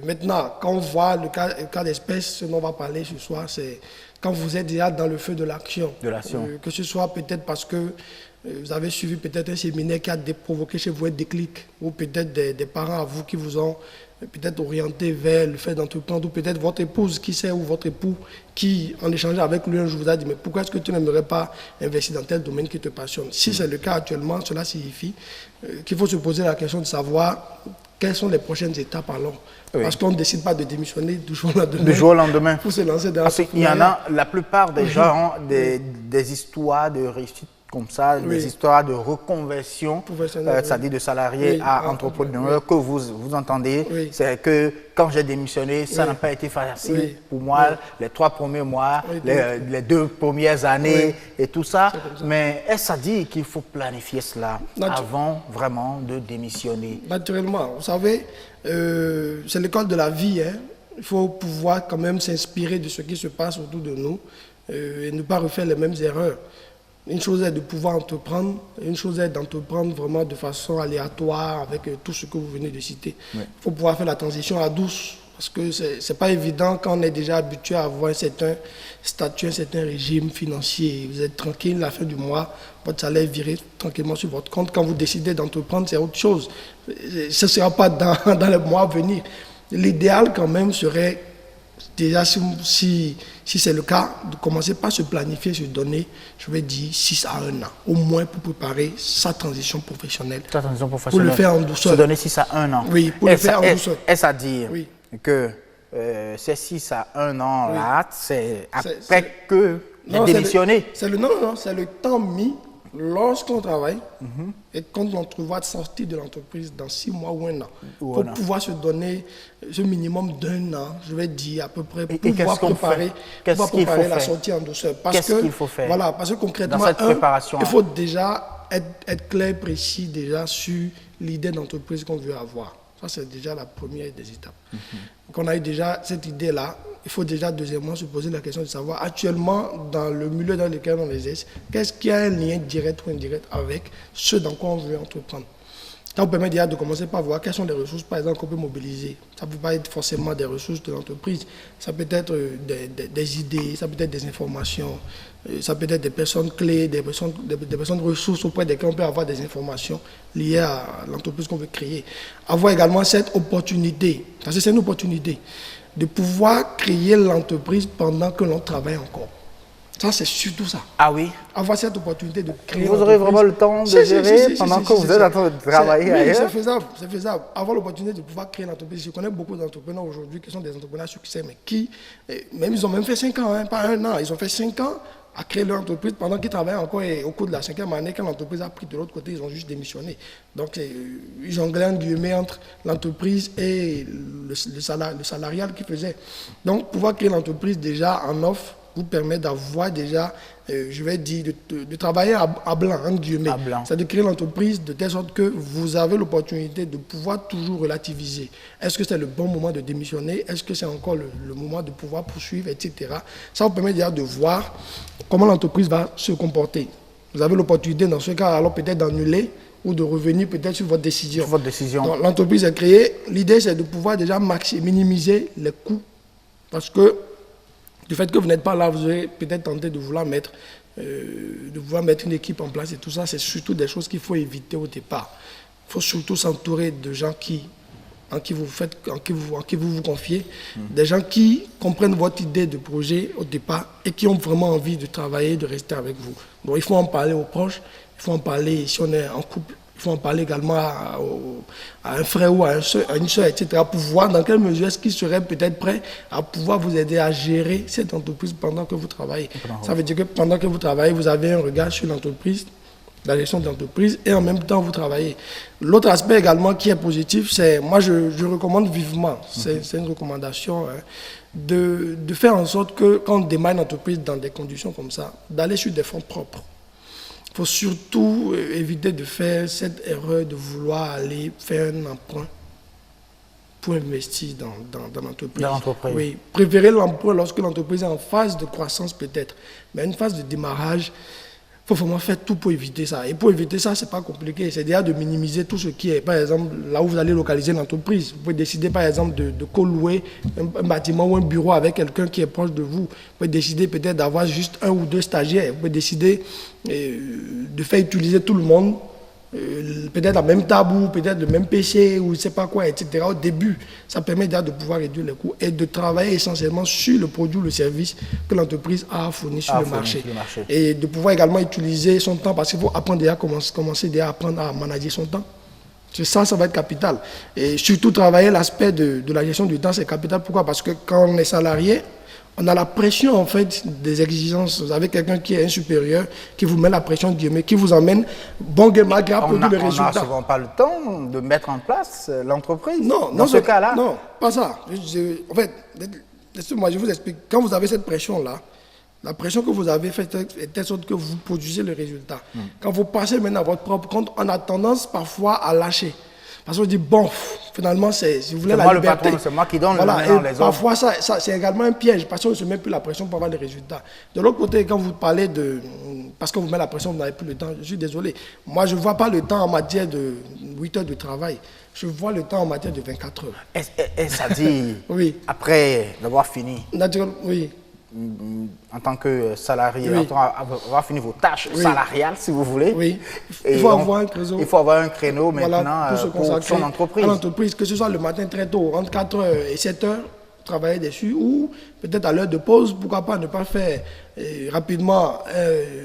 [SPEAKER 4] Maintenant, quand on voit le cas d'espèce, ce dont on va parler ce soir, c'est quand vous êtes déjà dans le feu de l'action. Que ce soit peut-être parce que vous avez suivi peut-être un séminaire qui a provoqué chez vous un déclic, ou peut-être des parents à vous qui vous ont peut-être orienté vers le fait d'entreprendre, ou peut-être votre épouse qui sait, ou votre époux qui, en échangeant avec lui un jour, vous a dit mais pourquoi est-ce que tu n'aimerais pas investir dans tel domaine qui te passionne? Si c'est le cas actuellement, cela signifie qu'il faut se poser la question de savoir quelles sont les prochaines étapes alors. Parce qu'on ne décide pas de démissionner du jour au lendemain. Pour se lancer dans
[SPEAKER 1] il y en a, la plupart des gens ont des histoires de réussite comme ça, des histoires de reconversion, c'est-à-dire de salarié à entrepreneur que vous entendez. C'est que quand j'ai démissionné, ça n'a pas été facile pour moi, les 3 premiers mois, les 2 premières années et tout ça. Mais est-ce à dire qu'il faut planifier cela avant vraiment de démissionner?
[SPEAKER 4] Naturellement, vous savez, c'est l'école de la vie. Hein. Il faut pouvoir quand même s'inspirer de ce qui se passe autour de nous et ne pas refaire les mêmes erreurs. Une chose est de pouvoir entreprendre, une chose est d'entreprendre vraiment de façon aléatoire avec tout ce que vous venez de citer. Il faut pouvoir faire la transition à douce parce que ce n'est pas évident quand on est déjà habitué à avoir un certain statut, un certain régime financier. Vous êtes tranquille, la fin du mois, votre salaire est viré tranquillement sur votre compte. Quand vous décidez d'entreprendre, c'est autre chose. Ce ne sera pas dans les mois à venir. L'idéal quand même serait déjà, si c'est le cas, de commencer par se planifier, se donner, je vais dire, 6 à 1 an, au moins pour préparer sa transition professionnelle. Pour le faire en douceur.
[SPEAKER 1] Se donner 6 à 1 an.
[SPEAKER 4] Oui, pour le faire en douceur.
[SPEAKER 1] Est-ce à dire que ces 6 à 1 an là, c'est après que j'ai démissionné?
[SPEAKER 4] Non, c'est le temps mis lorsqu'on travaille et quand on prévoit de sortir de l'entreprise dans 6 mois ou 1 an, pour pouvoir se donner ce minimum d'1 an, je vais dire à peu près, pour pouvoir préparer la sortie en douceur.
[SPEAKER 1] Qu'est-ce qu'il faut faire?
[SPEAKER 4] Voilà, parce que concrètement,
[SPEAKER 1] dans cette préparation,
[SPEAKER 4] il faut déjà être clair, précis déjà sur l'idée d'entreprise qu'on veut avoir. Ça, c'est déjà la première des étapes. Donc, on a eu déjà cette idée-là. Il faut déjà, deuxièmement, se poser la question de savoir, actuellement, dans le milieu dans lequel on exerce, qu'est-ce qui a un lien direct ou indirect avec ce dans quoi on veut entreprendre. Ça vous permet déjà de commencer par voir quelles sont les ressources, par exemple, qu'on peut mobiliser. Ça ne peut pas être forcément des ressources de l'entreprise. Ça peut être des idées, ça peut être des informations, ça peut être des personnes clés, des personnes ressources auprès desquelles on peut avoir des informations liées à l'entreprise qu'on veut créer. Avoir également cette opportunité, parce que c'est une opportunité, de pouvoir créer l'entreprise pendant que l'on travaille encore. Ça, c'est surtout ça.
[SPEAKER 1] Ah oui?
[SPEAKER 4] Avoir cette opportunité de créer.
[SPEAKER 1] Vous aurez vraiment le temps de gérer pendant que vous êtes en train de travailler ailleurs?
[SPEAKER 4] Oui, c'est faisable. Avoir l'opportunité de pouvoir créer l'entreprise. Je connais beaucoup d'entrepreneurs aujourd'hui qui sont des entrepreneurs à succès, mais qui, même ils ont même fait 5 ans, hein, pas 1 an. Ils ont fait 5 ans à créer leur entreprise pendant qu'ils travaillent encore, et au cours de la 5e année, quand l'entreprise a pris de l'autre côté, ils ont juste démissionné. Donc, ils ont un guillemet entre l'entreprise et le salarial qu'ils faisaient. Donc, pouvoir créer l'entreprise déjà en offre vous permet d'avoir déjà je vais dire, de travailler à blanc, entre guillemets. C'est de créer l'entreprise de telle sorte que vous avez l'opportunité de pouvoir toujours relativiser. Est-ce que c'est le bon moment de démissionner? Est-ce que c'est encore le moment de pouvoir poursuivre, etc. Ça vous permet déjà de voir comment l'entreprise va se comporter. Vous avez l'opportunité dans ce cas, alors peut-être d'annuler ou de revenir peut-être sur votre décision. Donc l'entreprise est créée. L'idée, c'est de pouvoir déjà minimiser les coûts. Parce que du fait que vous n'êtes pas là, vous aurez peut-être tenté de vouloir mettre une équipe en place et tout ça. C'est surtout des choses qu'il faut éviter au départ. Il faut surtout s'entourer de gens en qui vous confiez, des gens qui comprennent votre idée de projet au départ et qui ont vraiment envie de travailler, de rester avec vous. Donc il faut en parler aux proches, il faut en parler si on est en couple, il faut en parler également à un frère ou à une soeur, etc. pour voir dans quelle mesure est-ce qu'ils seraient peut-être prêts à pouvoir vous aider à gérer cette entreprise pendant que vous travaillez. Ça veut dire que pendant que vous travaillez, vous avez un regard sur l'entreprise, la gestion de l'entreprise, et en même temps vous travaillez. L'autre aspect également qui est positif, c'est, moi je recommande vivement, c'est une recommandation, hein, de faire en sorte que quand on démarre une entreprise dans des conditions comme ça, d'aller sur des fonds propres. Il faut surtout éviter de faire cette erreur de vouloir aller faire un emprunt pour investir dans l'entreprise. Oui, préférer l'emprunt lorsque l'entreprise est en phase de croissance peut-être, mais une phase de démarrage, il faut vraiment faire tout pour éviter ça. Et pour éviter ça, ce n'est pas compliqué. C'est déjà de minimiser tout ce qui est, par exemple, là où vous allez localiser l'entreprise. Vous pouvez décider, par exemple, de co-louer un bâtiment ou un bureau avec quelqu'un qui est proche de vous. Vous pouvez décider peut-être d'avoir juste 1 ou 2 stagiaires. Vous pouvez décider de faire utiliser tout le monde, peut-être la même table ou peut-être le même PC ou je ne sais pas quoi, etc. Au début, ça permet déjà de pouvoir réduire les coûts et de travailler essentiellement sur le produit ou le service que l'entreprise a fourni sur le marché. Et de pouvoir également utiliser son temps parce qu'il faut apprendre déjà commencer déjà à apprendre à manager son temps. Ça va être capital. Et surtout travailler l'aspect de la gestion du temps, c'est capital. Pourquoi? Parce que quand on est salarié, on a la pression en fait des exigences. Vous avez quelqu'un qui est un supérieur, qui vous met la pression, qui vous emmène bon malgré à produire le résultat.
[SPEAKER 1] On n'a souvent pas le temps de mettre en place l'entreprise.
[SPEAKER 4] Non,
[SPEAKER 1] dans ce cas-là.
[SPEAKER 4] Non, pas ça. En fait, laissez-moi, je vous explique. Quand vous avez cette pression-là, la pression que vous avez faite est telle sorte que vous produisez le résultat. Quand vous passez maintenant à votre propre compte, on a tendance parfois à lâcher. Parce qu'on dit, bon, finalement, si vous voulez la liberté.
[SPEAKER 1] C'est moi qui donne
[SPEAKER 4] voilà,
[SPEAKER 1] le les autres.
[SPEAKER 4] Parfois, ça c'est également un piège, parce qu'on ne se met plus la pression pour avoir des résultats. De l'autre côté, quand vous parlez de... Parce qu'on vous met la pression, vous n'avez plus le temps, je suis désolé. Moi, je ne vois pas le temps en matière de 8 heures de travail. Je vois le temps en matière de 24 heures.
[SPEAKER 1] Et ça dit,
[SPEAKER 4] oui.
[SPEAKER 1] Après d'avoir fini,
[SPEAKER 4] oui.
[SPEAKER 1] En tant que salarié, oui. Avoir fini vos tâches salariales, si vous voulez.
[SPEAKER 4] Oui. Il faut avoir un créneau.
[SPEAKER 1] Il faut avoir un créneau maintenant
[SPEAKER 4] pour
[SPEAKER 1] son entreprise.
[SPEAKER 4] À l'entreprise, que ce soit le matin très tôt, entre 4h et 7h, travailler dessus, ou peut-être à l'heure de pause, pourquoi pas ne pas faire rapidement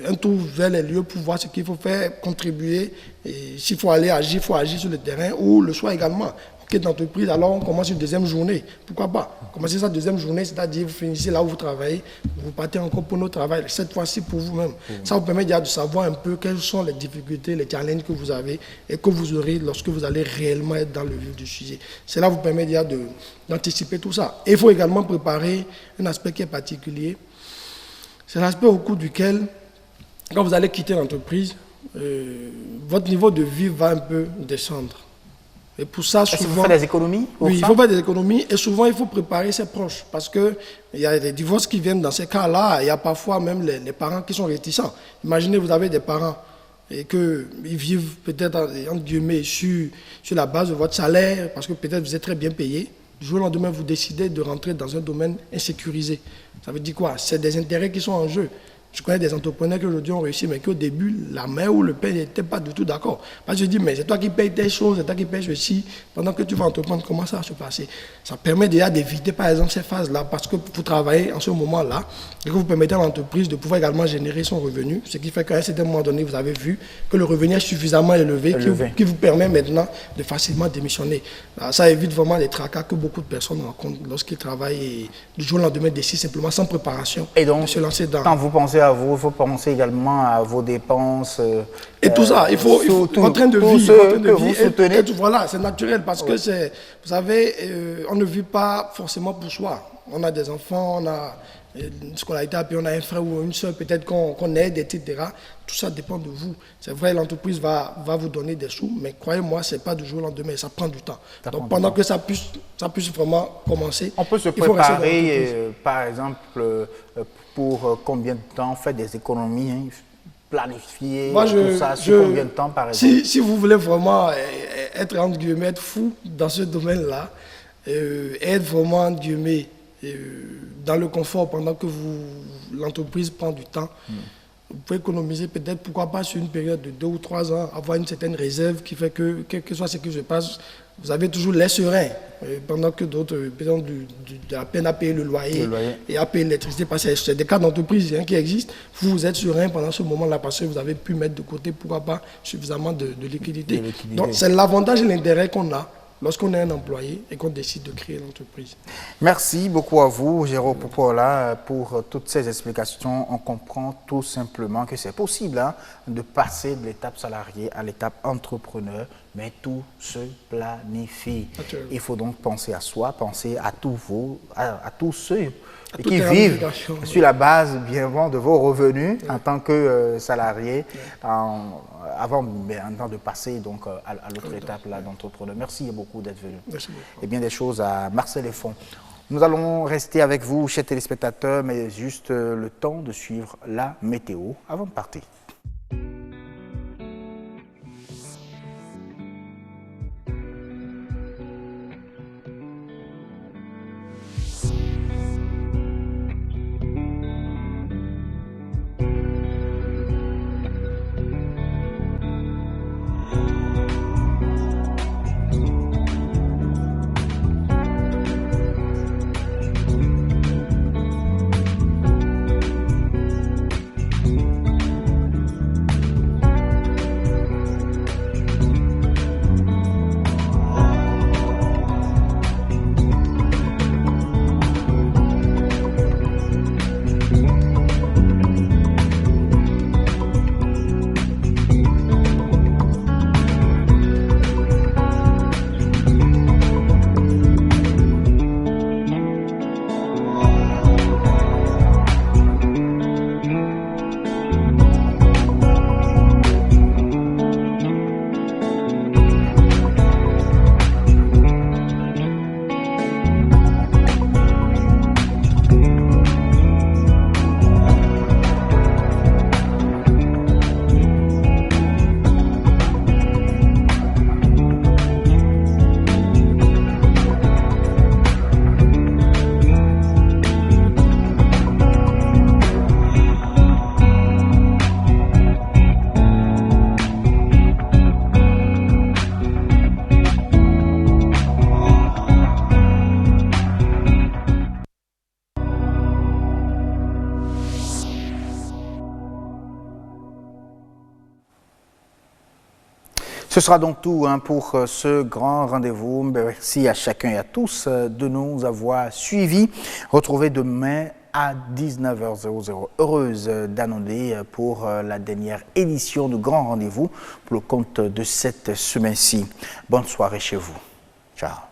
[SPEAKER 4] un tour vers les lieux pour voir ce qu'il faut faire, contribuer. S'il faut aller agir, il faut agir sur le terrain, ou le soir également. D'entreprise, alors on commence une deuxième journée. Pourquoi pas? Commencez sa deuxième journée, c'est-à-dire vous finissez là où vous travaillez, vous partez encore pour notre travail, cette fois-ci pour vous-même. Ça vous permet déjà de savoir un peu quelles sont les difficultés, les challenges que vous avez et que vous aurez lorsque vous allez réellement être dans le vif du sujet. Cela vous permet déjà d'anticiper tout ça. Et il faut également préparer un aspect qui est particulier. C'est l'aspect au cours duquel, quand vous allez quitter l'entreprise, votre niveau de vie va un peu descendre. Et pour ça, souvent...
[SPEAKER 1] Est-ce qu'il faut faire des économies?
[SPEAKER 4] Oui, il faut faire des économies et souvent, il faut préparer ses proches parce qu'il y a des divorces qui viennent dans ces cas-là. Il y a parfois même les parents qui sont réticents. Imaginez, vous avez des parents et qu'ils vivent peut-être, entre guillemets, sur la base de votre salaire parce que peut-être vous êtes très bien payé. Du jour au lendemain, vous décidez de rentrer dans un domaine insécurisé. Ça veut dire quoi? C'est des intérêts qui sont en jeu. Je connais des entrepreneurs qui aujourd'hui ont réussi, mais qu'au début, la mère ou le père n'était pas du tout d'accord. Parce que je dis, mais c'est toi qui payes telle chose, c'est toi qui payes ceci. Pendant que tu vas entreprendre, comment ça va se passer? Ça permet déjà d'éviter, par exemple, ces phases-là, parce que vous travaillez en ce moment-là, et que vous permettez à l'entreprise de pouvoir également générer son revenu, ce qui fait qu'à un certain moment donné, vous avez vu que le revenu est suffisamment élevé. Qui vous permet maintenant de facilement démissionner. Alors, ça évite vraiment les tracas que beaucoup de personnes rencontrent lorsqu'ils travaillent et du jour au lendemain décident simplement sans préparation
[SPEAKER 1] et donc,
[SPEAKER 4] de se lancer dans...
[SPEAKER 1] Quand vous pensez à vous, il faut penser également à vos dépenses.
[SPEAKER 4] Et tout ça, il faut en train de vivre,
[SPEAKER 1] vous soutenez.
[SPEAKER 4] Voilà, c'est naturel parce que vous savez, on ne vit pas forcément pour soi. On a des enfants, on a scolarité, puis on a un frère ou une soeur peut-être qu'on aide, etc. Tout ça dépend de vous. C'est vrai, l'entreprise va vous donner des sous, mais croyez-moi, ce n'est pas du jour au lendemain, ça prend du temps. Donc pendant que ça puisse vraiment commencer,
[SPEAKER 1] on peut se préparer, par exemple, pour combien de temps, faire des économies, hein, planifier tout ça, sur combien de temps par exemple?
[SPEAKER 4] Si vous voulez vraiment être, entre guillemets, être fou dans ce domaine-là, être vraiment, entre guillemets, dans le confort pendant que l'entreprise prend du temps, vous pouvez économiser peut-être, pourquoi pas sur une période de 2 ou 3 ans, avoir une certaine réserve qui fait que, quel que soit ce qui se passe, vous avez toujours les sereins, pendant que d'autres, par exemple, de la peine à payer le loyer et à payer l'électricité, parce que c'est des cas d'entreprise qui existent, vous êtes serein pendant ce moment-là parce que vous avez pu mettre de côté, pourquoi pas, suffisamment de liquidité. Donc c'est l'avantage et l'intérêt qu'on a lorsqu'on est un employé et qu'on décide de créer l'entreprise.
[SPEAKER 1] Merci beaucoup à vous, Jérôme Popola, pour toutes ces explications. On comprend tout simplement que c'est possible de passer de l'étape salariée à l'étape entrepreneur, mais tout se planifie. Il faut donc penser à soi, penser à tous ceux qui vivent sur la base bien de vos revenus en tant que salarié, avant de passer donc à l'autre étape d'entrepreneur. Merci beaucoup d'être venu.
[SPEAKER 4] Merci beaucoup.
[SPEAKER 1] Et bien des choses à Marcel Effon. Nous allons rester avec vous, chers téléspectateurs, mais juste le temps de suivre la météo avant de partir. Ce sera donc tout pour ce grand rendez-vous. Merci à chacun et à tous de nous avoir suivis. Retrouvez demain à 19h00, heureuse d'annoncer pour la dernière édition du grand rendez-vous pour le compte de cette semaine-ci. Bonne soirée chez vous. Ciao.